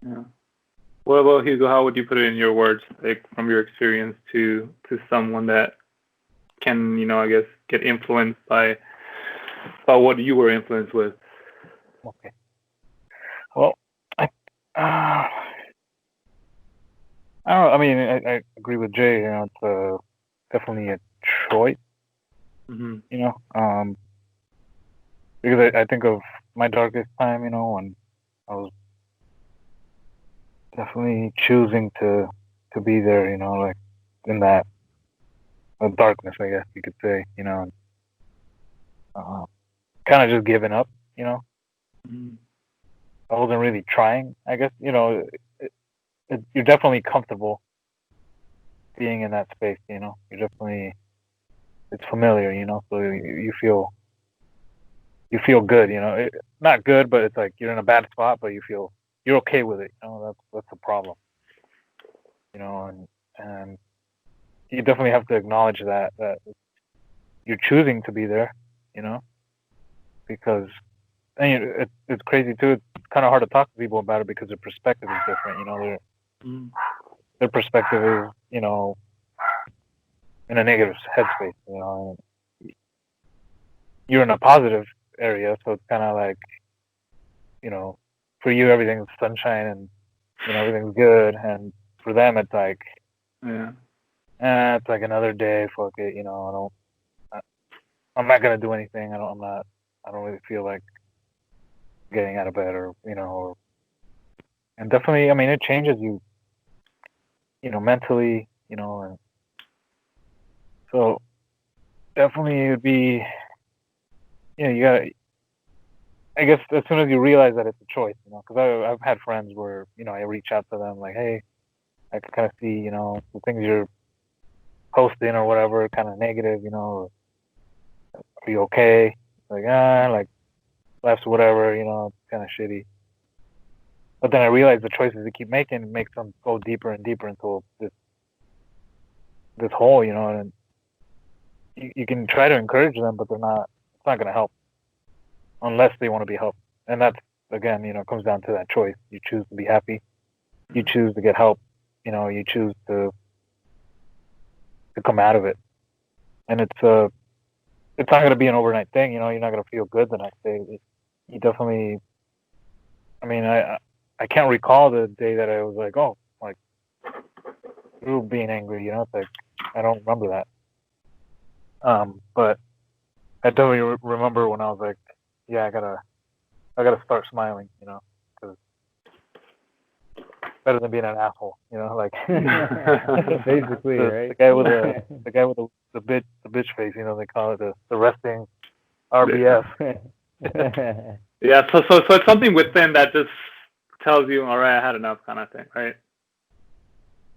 Yeah. What about Hugo? How would you put it in your words, like from your experience to someone that can, I guess, get influenced by what you were influenced with? Okay. Well, I uh, I don't know. I mean, I agree with Jay. It's definitely a choice. Hmm. You know, because I think of my darkest time. When I was definitely choosing to be there. Like in that darkness, I guess you could say. And, uh, kind of just giving up. You know, Hmm. I wasn't really trying. I guess you're definitely comfortable being in that space. You're definitely it's familiar. So you feel good. Not good, but it's like you're in a bad spot, but you're okay with it. That's the problem. And you definitely have to acknowledge that you're choosing to be there. You know, because it's crazy too. It's kind of hard to talk to people about it because their perspective is different. Hmm. Their perspective is in a negative headspace. And you're in a positive area, so it's kind of like you know, for you everything's sunshine and everything's good, and for them it's like Yeah. it's like another day. Fuck it, I'm not gonna do anything. I don't really feel like getting out of bed and definitely, I mean, it changes you, mentally, and so definitely it would be, you gotta. I guess as soon as you realize that it's a choice, because I've had friends where I reach out to them like, hey, I can kind of see, the things you're posting or whatever, kind of negative, are you okay? Like life's whatever, it's kind of shitty. But then I realize the choices they keep making makes them go deeper and deeper into this hole, and you can try to encourage them, but it's not going to help unless they want to be helped. And that's, again, comes down to that choice. You choose to be happy. You choose to get help. You choose to come out of it. And it's not going to be an overnight thing. You're not going to feel good the next day. You definitely, I mean, I can't recall the day that I was like, oh, like through being angry. You know, it's like I don't remember that. But I definitely remember when I was like, yeah, I gotta start smiling. You know, because better than being an asshole. You know, like Basically, the, right? the guy with the bitch face. You know, they call it the resting RBF. Yeah, so it's something within that just tells you, all right, I had enough, kind of thing, right?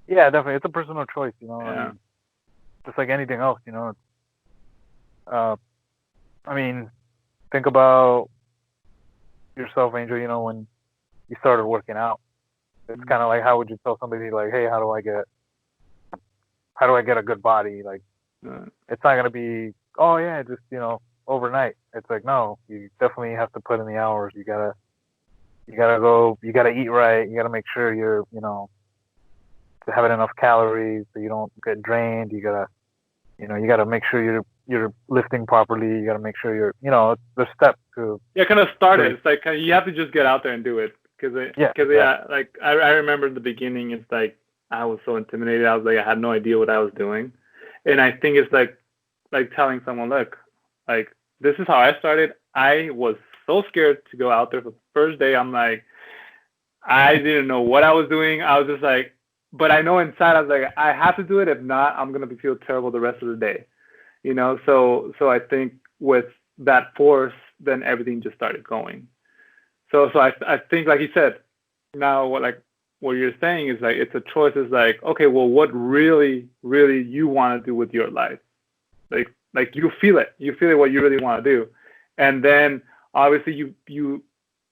Yeah, definitely. It's a personal choice. You know, I Yeah. mean, just like anything else. You know, uh, I mean, think about yourself, Angel. You know, when you started working out, it's kind of like how would you tell somebody like, hey, how do I get a good body? Like, it's not gonna be, oh yeah, just overnight. It's like no, you definitely have to put in the hours. You gotta eat right. You gotta make sure you're having enough calories so you don't get drained. You gotta make sure you're lifting properly. You gotta make sure the step to Yeah, kind of start it. It's like you have to just get out there and do it because exactly. like I remember in the beginning, it's like I was so intimidated. I was like I had no idea what I was doing, and I think it's like telling someone, look, like this is how I started. I was so scared to go out there for the first day. I'm like, I didn't know what I was doing. I was just like, but I know inside I was like, I have to do it. If not, I'm gonna feel terrible the rest of the day. So I think with that force, then everything just started going. So I think like you said, now what you're saying is like it's a choice. Is like, okay, well, what really you want to do with your life? Like you feel it. You feel it what you really want to do, and then obviously you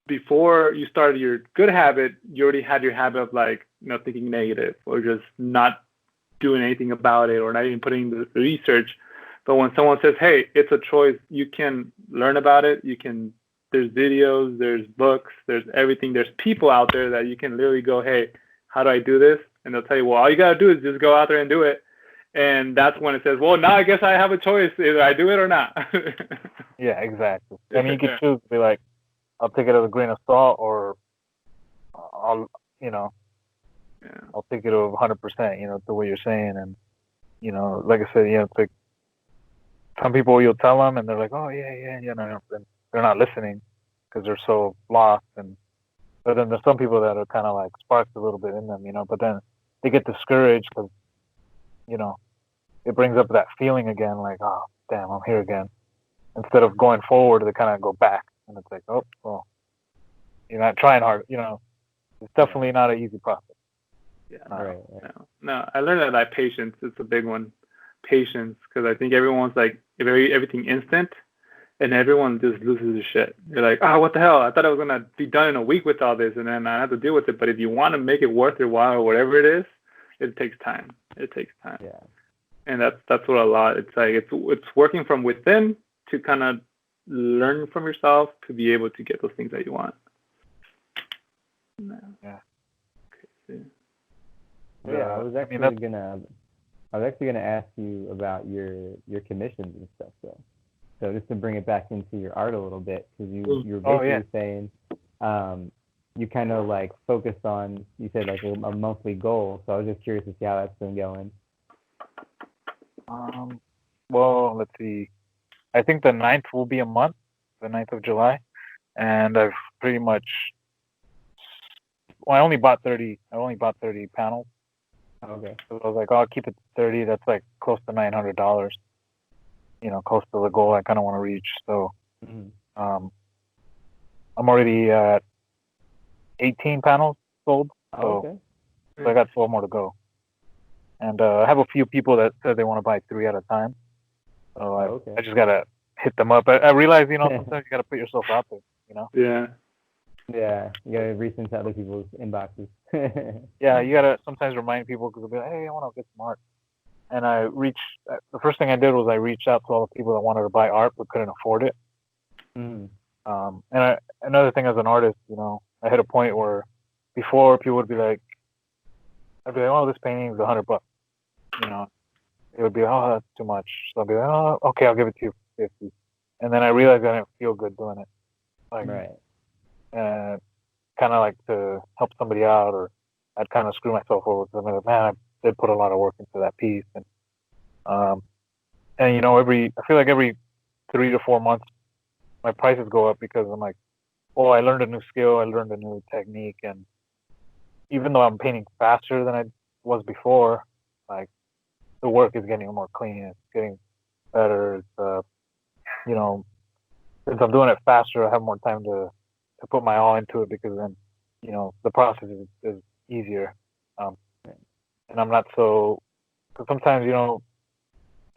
before you started your good habit, you already had your habit of like thinking negative or just not doing anything about it or not even putting the research. But when someone says, hey, it's a choice, you can learn about it. There's videos, there's books, there's everything. There's people out there that you can literally go, hey, how do I do this? And they'll tell you, well, all you got to do is just go out there and do it. And that's when it says, well, now I guess I have a choice. Either I do it or not. Yeah, exactly. I mean, you could choose to be like, I'll take it as a grain of salt, or I'll, you know, Yeah. I'll take it of 100%. The way you're saying, and like I said, it's like some people you'll tell them, and they're like, oh yeah, and they're not listening because they're so lost. But then there's some people that are kind of like sparks a little bit in them, But then they get discouraged because you know it brings up that feeling again, like, oh damn, I'm here again. Instead of going forward, they kind of go back, and it's like, oh well, you're not trying hard. It's definitely not an easy process. Yeah. Right. No, I learned that patience is a big one. Patience, because I think everyone's like everything instant, and everyone just loses their shit. They're like, oh, what the hell? I thought I was gonna be done in a week with all this, and then I have to deal with it. But if you want to make it worth your while or whatever it is, it takes time. It takes time. Yeah. And that's what a lot. It's like it's working from within to kind of learn from yourself to be able to get those things that you want. No. Yeah. Okay. Yeah, I was actually gonna ask you about your commissions and stuff, though. So just to bring it back into your art a little bit, because you were basically saying you kind of like focused on, you said like a monthly goal. So I was just curious to see how that's been going. Well, let's see. I think the 9th will be a month, the 9th of July, and I've pretty much. Well, I only bought 30. I only bought 30 panels. Okay. So I was like, oh, I'll keep it to 30. That's like close to $900. Close to the goal I kind of want to reach. So, I'm already at 18 panels sold. So, so I got 12 more to go. And I have a few people that said they want to buy 3 at a time. So I just gotta hit them up. I realize, sometimes you gotta put yourself out there. Yeah. Yeah, you gotta reach into other people's inboxes. Yeah, you gotta sometimes remind people because they'll be like, hey, I want to get some art. And the first thing I did was I reached out to all the people that wanted to buy art but couldn't afford it. And another thing as an artist, I hit a point where before people would be like, I'd be like, oh, this painting is $100. It would be, oh, that's too much. So I'd be like, oh, okay, I'll give it to you for 50. And then I realized I didn't feel good doing it. Like, right. kind of like to help somebody out, or I'd kind of screw myself over because I'm like, man, they put a lot of work into that piece. And you know, I feel like every 3 to 4 months, my prices go up because I'm like, oh, I learned a new skill, I learned a new technique, and even though I'm painting faster than I was before, like the work is getting more clean, it's getting better. It's you know, since I'm doing it faster, I have more time to put my all into it because then, you know, the process is easier. Um, and I'm not so, because sometimes, you know,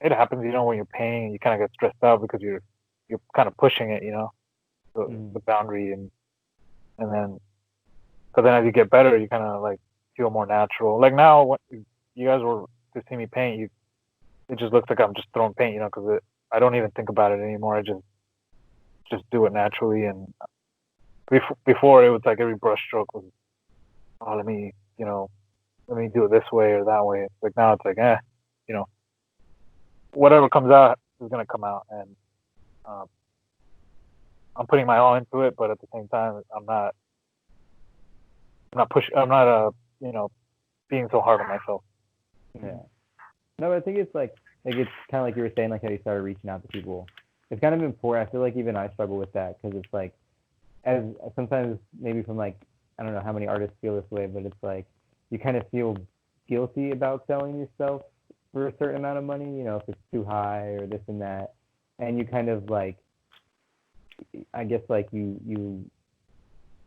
it happens, you know, when you're painting, you kind of get stressed out because you're kind of pushing it, you know, the boundary, and then, but then as you get better, you kind of like feel more natural. Like now, when you guys were to see me paint, it just looks like I'm just throwing paint, you know, because I don't even think about it anymore. I just do it naturally. And before it was like every brush stroke was, oh, let me do it this way or that way. It's like now it's like, you know, whatever comes out is gonna come out, and um, I'm putting my all into it, but at the same time, I'm not you know, being so hard on myself. Yeah. No, but I think it's like it's kind of like you were saying, like how you started reaching out to people. It's kind of important. I feel like even I struggle with that because it's like, as sometimes maybe from like, I don't know how many artists feel this way, but it's like you kind of feel guilty about selling yourself for a certain amount of money, you know, if it's too high or this and that, and you kind of like, I guess like you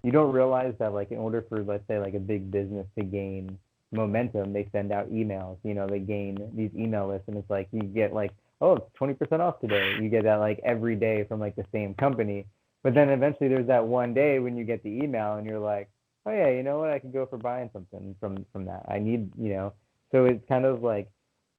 don't realize that like in order for, let's say, like a big business to gain momentum, they send out emails, you know, they gain these email lists, and it's like you get like, oh, it's 20% off today. You get that like every day from like the same company. But then eventually there's that one day when you get the email and you're like, oh yeah, you know what, I could go for buying something from that. I need, you know. So it's kind of like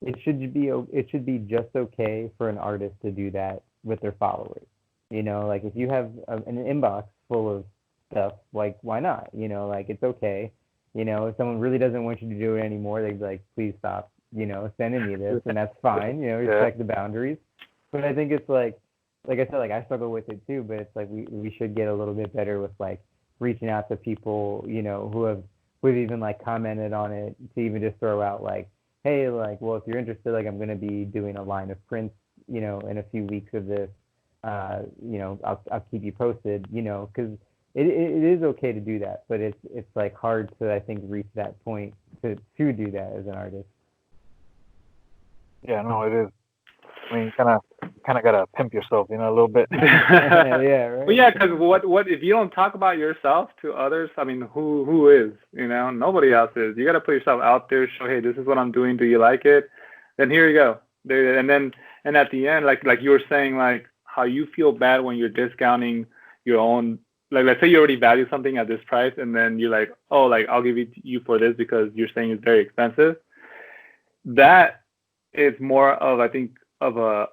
it should be just okay for an artist to do that with their followers. You know, like if you have an inbox full of stuff, like why not? You know, like it's okay. You know, if someone really doesn't want you to do it anymore, they'd be like, please stop, you know, sending me this, and that's fine. You know, respect the boundaries. But I think it's like I said, like I struggle with it too. But it's like we should get a little bit better with like reaching out to people, you know, who've even like commented on it, to even just throw out like, hey, like, well, if you're interested, like I'm gonna be doing a line of prints, you know, in a few weeks of this. You know, I'll keep you posted, you know, because it is okay to do that, but it's like hard to, I think, reach that point to do that as an artist. Yeah, no, it is. I mean, kind of gotta pimp yourself, you know, a little bit. Yeah, right. Well, yeah, because what if you don't talk about yourself to others? I mean, who is? You know, nobody else is. You got to put yourself out there. Show, hey, this is what I'm doing. Do you like it? Then here you go. There, and at the end, like you were saying, like how you feel bad when you're discounting your own. Like, let's say you already value something at this price, and then you're like, oh, like I'll give it to you for this because you're saying it's very expensive. That is more of, I think, of a,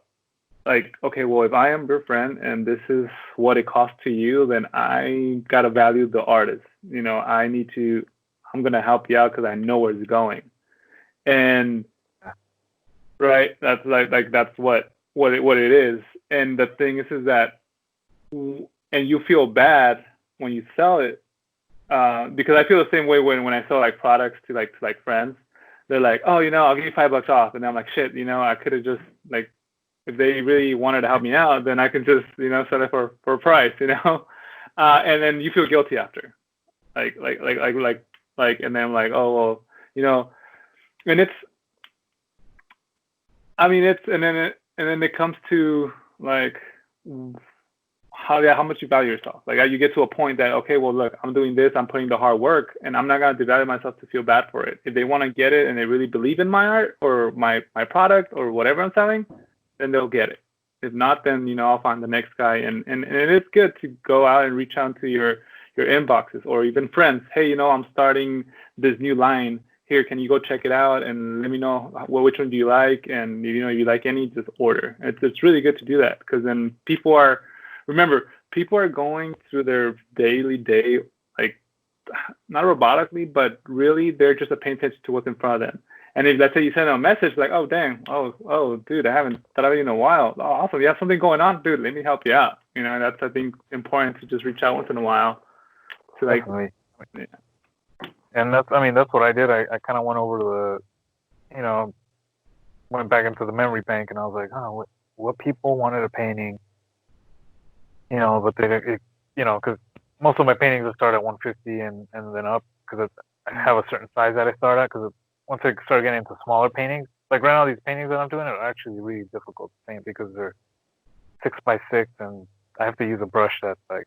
like, okay, well, if I am your friend and this is what it costs to you, then I gotta value the artist. You know, I'm gonna help you out because I know where it's going. And right, that's like that's what it is. And the thing is that, and you feel bad when you sell it, because I feel the same way when I sell like products to friends. They're like, oh, you know, I'll give you $5 off, and I'm like, shit, you know, I could have just like, if they really wanted to help me out, then I can just, you know, sell it for a price, you know, and then you feel guilty after, and then I'm like, oh well, you know, and it's, I mean, and then it comes to like how much you value yourself. Like you get to a point that, okay, well, look, I'm doing this, I'm putting the hard work, and I'm not gonna devalue myself to feel bad for it. If they want to get it and they really believe in my art or my product or whatever I'm selling, then they'll get it. If not, then, you know, I'll find the next guy. And it is good to go out and reach out to your inboxes or even friends. Hey, you know, I'm starting this new line here. Can you go check it out and let me know which one do you like? And, you know, if you like any, just order. It's really good to do that, because then people are going through their daily day, like not robotically, but really they're just paying attention to what's in front of them. And if, let's say, you send them a message like, oh, dang, oh, dude, I haven't thought of you in a while. Oh, awesome. You have something going on, dude. Let me help you out. You know, that's, I think, important to just reach out once in a while to like. Definitely. Yeah. And that's what I did. I kind of went over to you know, went back into the memory bank, and I was like, oh, what people wanted a painting, you know, but they, you know, because most of my paintings will start at 150 and then up, because I have a certain size that I start at, because once I start getting into smaller paintings, like right now these paintings that I'm doing are actually really difficult to paint because they're 6 by 6, and I have to use a brush that's like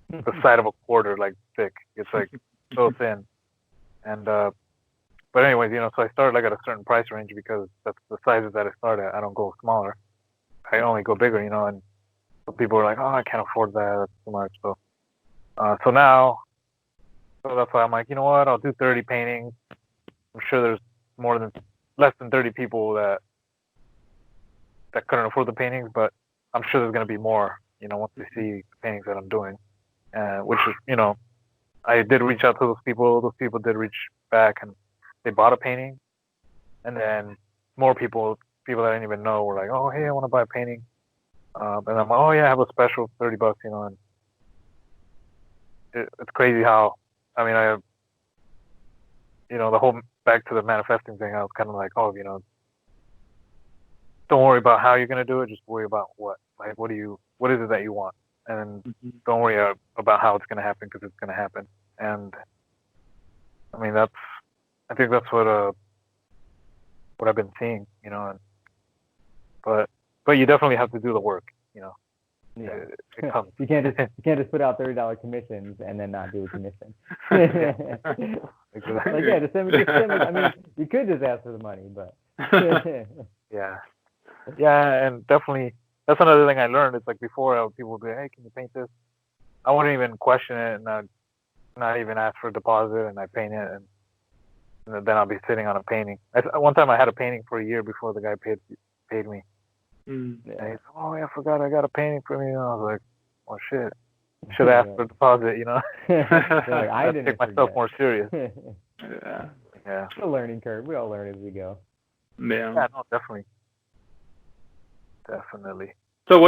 the side of a quarter, like thick. It's like so thin, and but anyways, you know, so I started like at a certain price range because that's the sizes that I start at. I don't go smaller. I only go bigger, you know, and so people are like, oh, I can't afford that. That's too much. So now, so that's why I'm like, you know what? I'll do 30 paintings. I'm sure there's less than 30 people that couldn't afford the paintings, but I'm sure there's gonna be more, you know, once they see the paintings that I'm doing. Which is, you know, I did reach out to those people. Those people did reach back, and they bought a painting. And then more people that I didn't even know, were like, oh, hey, I want to buy a painting. And I'm like, oh yeah, I have a special, $30, you know. And it's crazy how, I mean, you know, the whole back to the manifesting thing. I was kind of like, oh, you know, don't worry about how you're gonna do it. Just worry about what, like, what is it that you want, and don't worry about how it's gonna happen, because it's gonna happen. And I mean, I think that's what I've been seeing, you know. And but you definitely have to do the work, you know. Yeah. It comes. You can't just put out $30 commissions and then not do a commission. Exactly. Like, yeah, just send me. I mean, you could just ask for the money, but yeah, and definitely that's another thing I learned. It's like before, people would be, hey, can you paint this? I wouldn't even question it, and not even ask for a deposit, and I paint it, and then I'll be sitting on a painting. One time I had a painting for a year before the guy paid me. And he's like, oh, I forgot I got a painting from you. And I was like, oh shit, should ask for a deposit, you know. Like, I didn't take myself more serious. Yeah. Yeah. It's a learning curve. We all learn as we go. Yeah. Yeah, no, definitely. So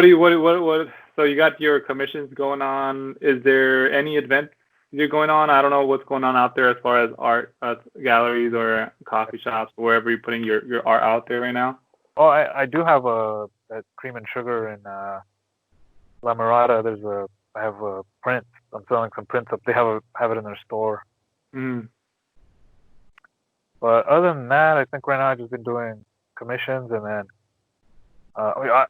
so you got your commissions going on. Is there any events you're going on? I don't know what's going on out there as far as art galleries or coffee shops, or wherever you're putting your art out there right now. Oh, I do have that Cream and Sugar in La Mirada. I have a print. I'm selling some prints up. They have it in their store. But other than that, I think right now I've just been doing commissions, and then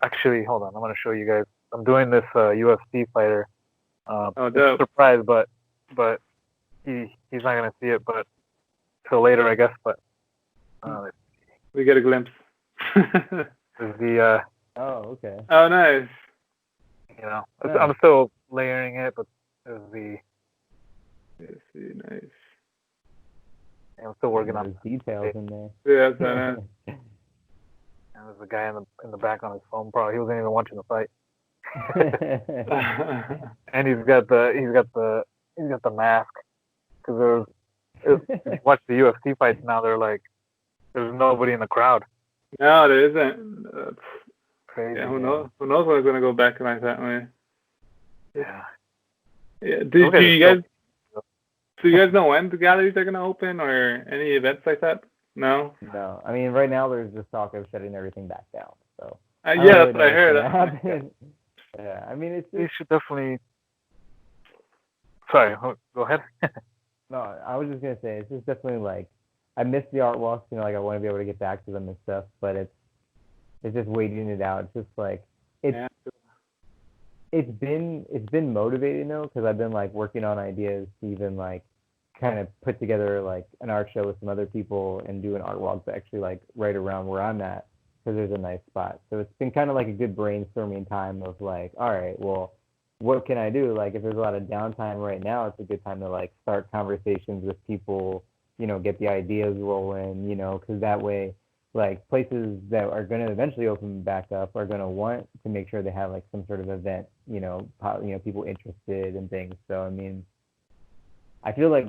actually, hold on, I'm gonna show you guys. I'm doing this UFC fighter. Oh, it's dope. a surprise, but he's not gonna see it, but till later, I guess. But we get a glimpse. There's the Oh, okay. Oh, nice. You know, Nice. I'm still layering it, but there's the. Let's see, nice. I'm still working on details in there. Yeah, that's nice. And there's a guy in the back on his phone. Probably he wasn't even watching the fight. And he's got the mask, because if you watch the UFC fights now, they're like, there's nobody in the crowd. No, there isn't. Crazy. Yeah, who knows? Who knows when it's gonna go back like that way? Yeah. Yeah. Do you guys? So you guys know when the galleries are gonna open, or any events like that? No. No, I mean, right now there's just talk of shutting everything back down. So yeah, that's what I heard. Yeah, I mean, You should definitely. Sorry, go ahead. No, I was just gonna say it's just definitely like I miss the art walks. You know, like I want to be able to get back to them and stuff, but it's just waiting it out. It's just like it's been motivating though, because I've been like working on ideas to even like kind of put together like an art show with some other people and do an art walk actually like right around where I'm at, because there's a nice spot. So it's been kind of like a good brainstorming time of like, all right, well, what can I do? Like if there's a lot of downtime right now, it's a good time to like start conversations with people, you know, get the ideas rolling, you know, because that way like places that are going to eventually open back up are going to want to make sure they have like some sort of event, you know, people interested in things. So I mean, I feel like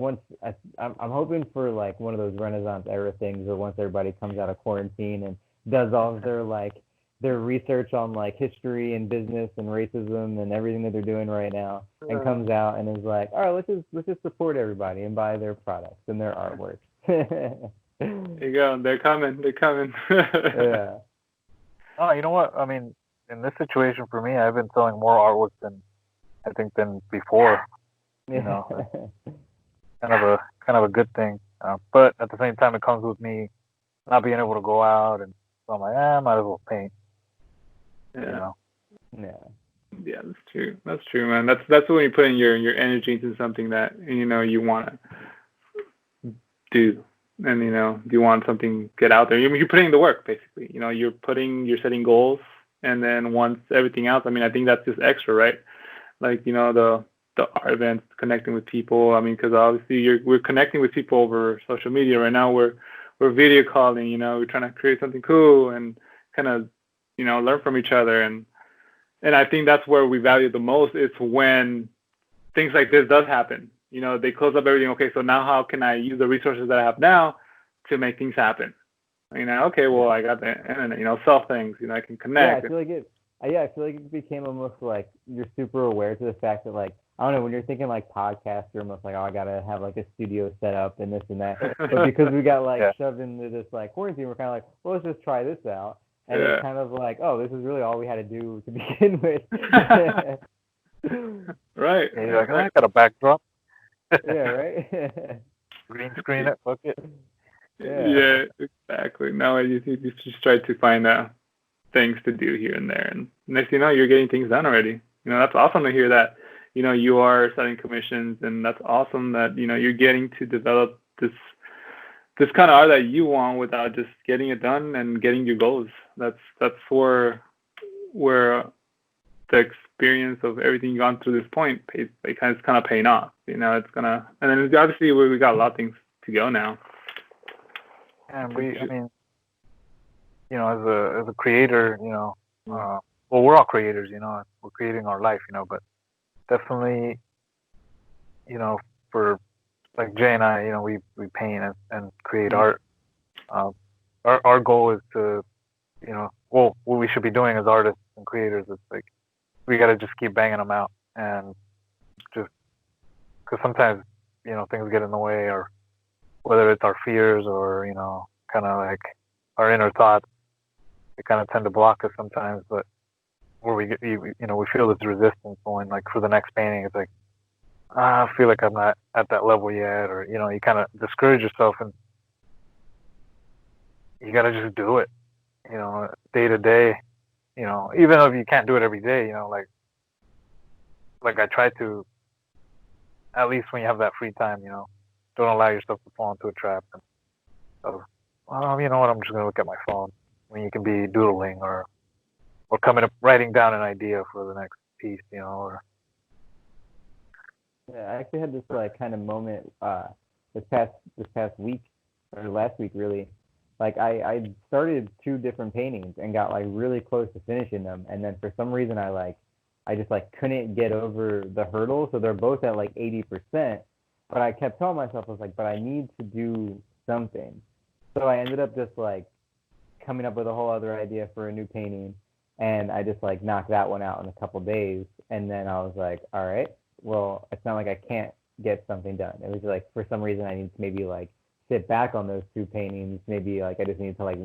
I'm hoping for like one of those Renaissance era things, or once everybody comes out of quarantine and does all of their research on like history and business and racism and everything that they're doing right now, and comes out and is like, all right, let's just support everybody and buy their products and their artwork. There you go. They're coming. They're coming. Yeah. Oh, you know what? I mean, in this situation for me, I've been selling more artwork than I think than before. You know, it's kind of a good thing. But at the same time, it comes with me not being able to go out, and so I'm like, I might as well paint. You Yeah. know. Yeah. Yeah, that's true. That's true, man. That's when you put in your energy into something that you want to do, and you want something get out there. You're putting in the work, basically. You're setting goals, and then once everything else, I mean, I think that's just extra, right? Like the art events, connecting with people. I mean, because obviously we're connecting with people over social media right now. We're video calling. We're trying to create something cool and kind of learn from each other, and I think that's where we value the most. It's when things like this does happen. They close up everything. Okay, so now how can I use the resources that I have now to make things happen? Okay, Yeah. well, I got the internet. Sell things. I can Yeah, I connect. feel like it. Yeah, I feel like it became almost like you're super aware to the fact that like I don't know when you're thinking like podcasts, you're almost like, oh, I gotta have like a studio set up and this and that. But because we got like Yeah. shoved into this like quarantine, we're kind of like, well, let's just try this out. And it's Yeah. kind of like, oh, this is really all we had to do to begin with. Right. Yeah, you're like, Right. I got a backdrop, Yeah, right. green screen it, fuck it. Yeah. Yeah, exactly. No, you just try to find things to do here and there, and next thing you know, you're getting things done already. That's awesome to hear that. You are setting commissions, and that's awesome that you're getting to develop this kind of art that you want without just getting it done and getting your goals. That's where the experience of everything you've gone through this point it's kind of paying off. It's gonna, and then obviously we got a lot of things to go now. And I mean, as a creator, well, we're all creators, we're creating our life, but definitely, you know, for like Jay and I, we paint and create art. Um, our goal is to, well, what we should be doing as artists and creators is like we got to just keep banging them out, and just because sometimes things get in the way, or whether it's our fears or kind of like our inner thoughts, they kind of tend to block us sometimes. But where we get, we feel this resistance going, like for the next painting, it's like, I feel like I'm not at that level yet, or you kind of discourage yourself, and you got to just do it, day to day, even if you can't do it every day, like I try to, at least when you have that free time, don't allow yourself to fall into a trap of, well, you know what, I'm just gonna look at my phone when you can be doodling or coming up writing down an idea for the next piece, or Yeah, I actually had this like kind of moment this past week or last week really. Like I started two different paintings and got like really close to finishing them, and then for some reason I just like couldn't get over the hurdle. So they're both at like 80%, but I kept telling myself I was like, but I need to do something. So I ended up just like coming up with a whole other idea for a new painting, and I just like knocked that one out in a couple days, and then I was like, all right, well, it's not like I can't get something done. It was like for some reason I need to maybe like sit back on those two paintings. Maybe like I just need to like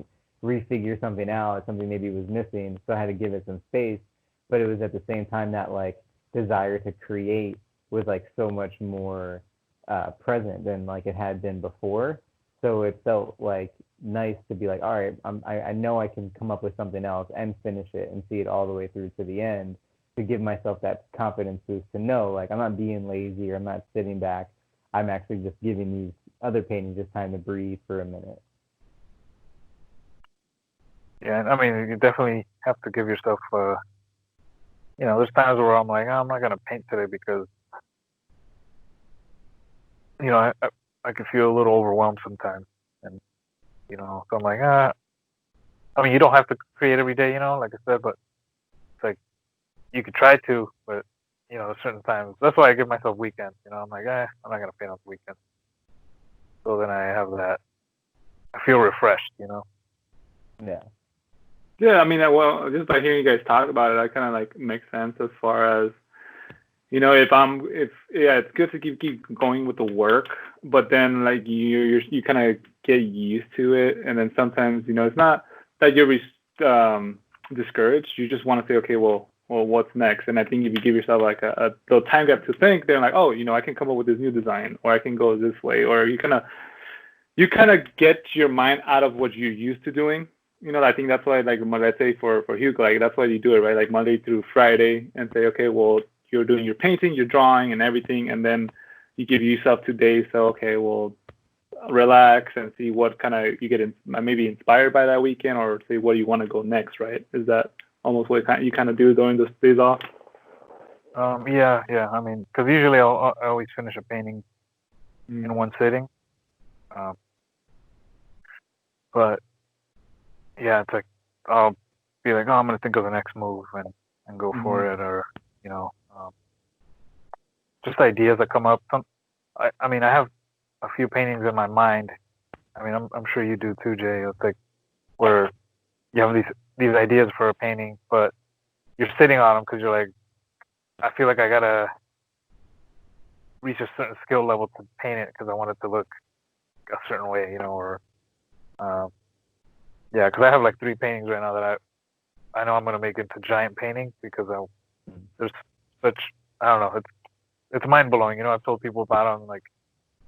refigure something out. Something maybe was missing, so I had to give it some space. But it was at the same time that like desire to create was like so much more present than like it had been before. So it felt like nice to be like, all right, I know I can come up with something else and finish it and see it all the way through to the end, to give myself that confidence boost to know like I'm not being lazy or I'm not sitting back. I'm actually just giving these other paintings just time to breathe for a minute. yeah, and I mean, you definitely have to give yourself, there's times where I'm like, oh, I'm not gonna paint today because, I can feel a little overwhelmed sometimes, and so I'm like, I mean, you don't have to create every day, like I said, but it's like you could try to, but certain times. That's why I give myself weekends. I'm like, I'm not gonna paint on the weekend. So then I have that. I feel refreshed. Yeah. Yeah, I mean, well, just by hearing you guys talk about it, that kind of like makes sense as far as if yeah, it's good to keep going with the work, but then like you kind of get used to it, and then sometimes it's not that you're discouraged. You just want to say, okay, well, what's next? And I think if you give yourself like a little time gap to think, then like, oh, I can come up with this new design, or I can go this way, or you kind of get your mind out of what you're used to doing. I think that's why, like, let's say for Hugo, like, that's why you do it, right? Like Monday through Friday, and say, okay, well, you're doing your painting, your drawing, and everything, and then you give yourself 2 days. So, okay, well, relax and see what kind of you get maybe inspired by that weekend, or say what you want to go next, right? Is that almost what you kind of do during those days off? Yeah. I mean, because usually I always finish a painting in one sitting. Um, but yeah, it's like I'll be like, oh, I'm gonna think of the next move and go for it, or just ideas that come up. I mean, I have a few paintings in my mind. I mean, I'm sure you do too, Jay. It's like where you have these ideas for a painting, but you're sitting on them because you're like, I feel like I gotta reach a certain skill level to paint it because I want it to look a certain way, or yeah, because I have like 3 paintings right now that I know I'm gonna make into giant paintings because there's such, I don't know, it's mind blowing. I've told people about them, like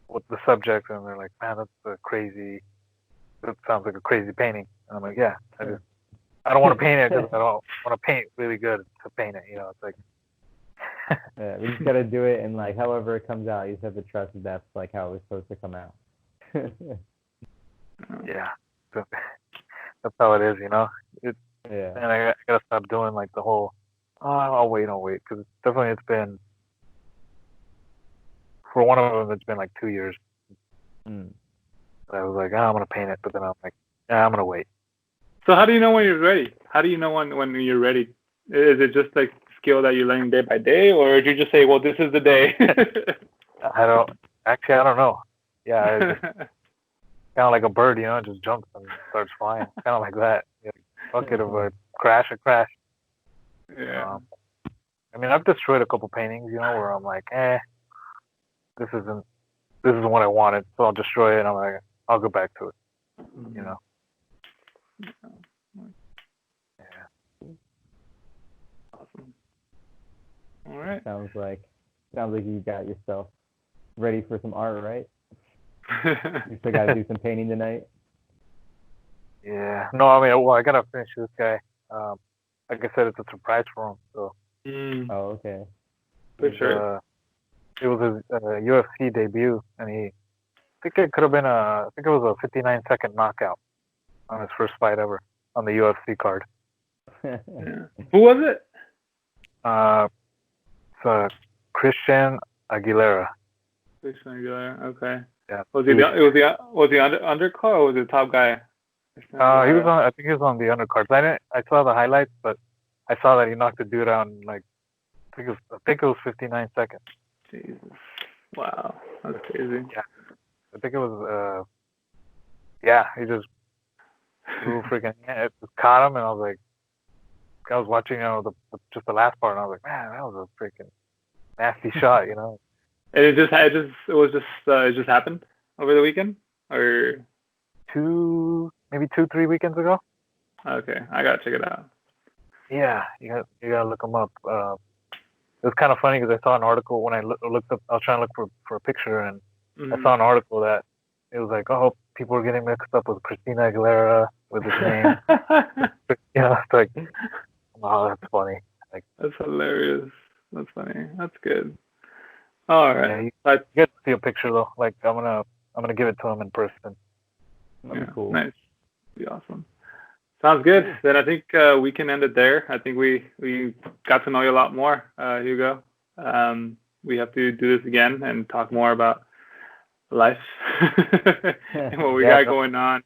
what the subject, and they're like, man, that sounds like a crazy painting. And I'm like, yeah, I don't want to paint it because I don't want to paint really good to paint it. It's like, yeah, we just gotta do it, and like however it comes out, you just have to trust that that's like how it was supposed to come out. yeah, that's how it is. Yeah. And I gotta stop doing like the whole, oh, I'll wait, because definitely it's been, for one of them, it's been like 2 years. I was like, oh, I'm gonna paint it, but then I'm like, yeah, I'm gonna wait. So how do you know when you're ready? How do you know when you're ready? Is it just like skill that you're learning day by day, or do you just say, well, this is the day? I don't know. Yeah, it's kind of like a bird, it just jumps and starts flying, kind of like that. Bucket of a crash. Yeah. I mean, I've destroyed a couple paintings, where I'm like, this isn't what I wanted, so I'll destroy it, and I'm like, I'll go back to it. Yeah. Awesome. All right. Sounds like you got yourself ready for some art, right? You still gotta do some painting tonight. Yeah. No, I mean, well, I gotta finish this guy. Like I said, it's a surprise for him. So. Oh, okay. For sure. It was his UFC debut, and I think it could have been I think it was a 59-second knockout on his first fight ever on the UFC card. Yeah. Who was it? It's Christian Aguilera. Christian Aguilera. Okay. Yeah. Was he undercard or was he the top guy? He was on. I think he was on the undercards. I saw the highlights, but I saw that he knocked the dude out in like I think it was 59 seconds. Jesus. Wow. That's crazy. Yeah. I think it was. Yeah. He just threw freaking. It just caught him, and I was watching, just the last part, and I was like, man, that was a freaking nasty shot, And it just happened over the weekend, or maybe 2-3 weekends ago. Okay, I gotta check it out. Yeah, you gotta look them up. It was kind of funny because I saw an article when I looked up. I was trying to look for a picture, and I saw an article that it was like, oh, people are getting mixed up with Christina Aguilera with his name. It's like, oh, that's funny. Like, that's hilarious. That's funny. That's good. All right. Yeah, you get to see a picture though. Like I'm gonna give it to him in person. That'd be cool. Nice. Be awesome. Sounds good. Then I think we can end it there. I think we got to know you a lot more, Hugo. We have to do this again and talk more about life and what we got going on.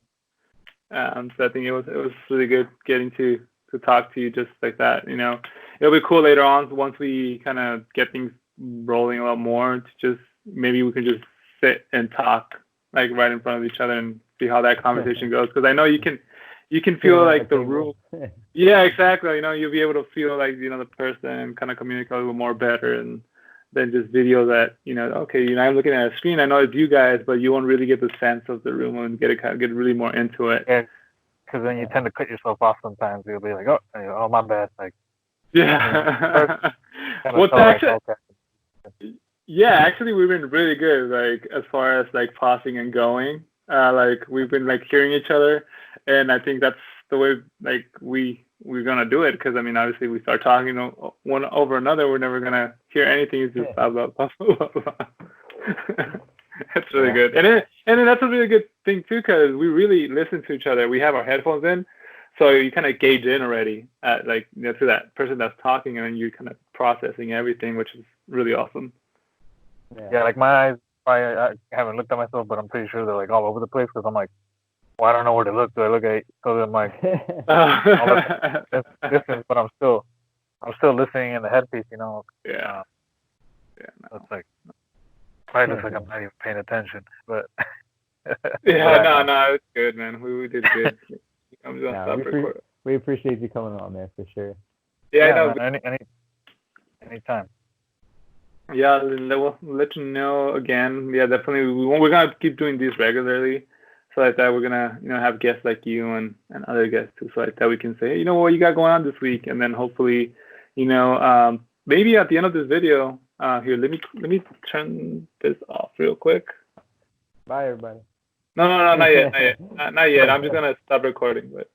So I think it was really good getting to talk to you just like that. It'll be cool later on once we kind of get things rolling a lot more to just maybe we can just sit and talk like right in front of each other and see how that conversation goes, because I know you can feel like the room. Yeah, exactly. You'll be able to feel like the person and kind of communicate a little more better, and than just video that, okay, I'm looking at a screen. I know it's you guys, but you won't really get the sense of the room and get really more into it. Yeah, because then you tend to cut yourself off sometimes. You'll be like, oh, my bad. Like, yeah. well, actually, yeah, actually, we've been really good. Like as far as like pausing and going, like we've been like hearing each other, and I think that's the way like we're gonna do it. Because I mean, obviously, we start talking one over another, we're never gonna hear anything. It's just blah blah blah blah blah. That's really good, and then that's a really good thing too, because we really listen to each other. We have our headphones in, so you kind of gauge in already at like to that person that's talking, and then you're kind of processing everything, which is really awesome. Yeah, like my eyes, I haven't looked at myself, but I'm pretty sure they're like all over the place because I'm like, well, I don't know where to look. Do I look at? So I'm like, I'll look at this distance, but I'm still listening in the headpiece, Yeah. No. It's like, probably looks like I'm not even paying attention, but. Yeah, no, it's good, man. We did good. I'm just gonna stop recording. We appreciate you coming on, man, for sure. Yeah, man, anytime. Yeah, we'll let you know again. Yeah, definitely. We're gonna keep doing these regularly, so like that we're gonna have guests like you and other guests too, so like that we can say, hey, what you got going on this week, and then hopefully, maybe at the end of this video, here let me turn this off real quick. Bye, everybody. No, not yet. I'm just gonna stop recording, but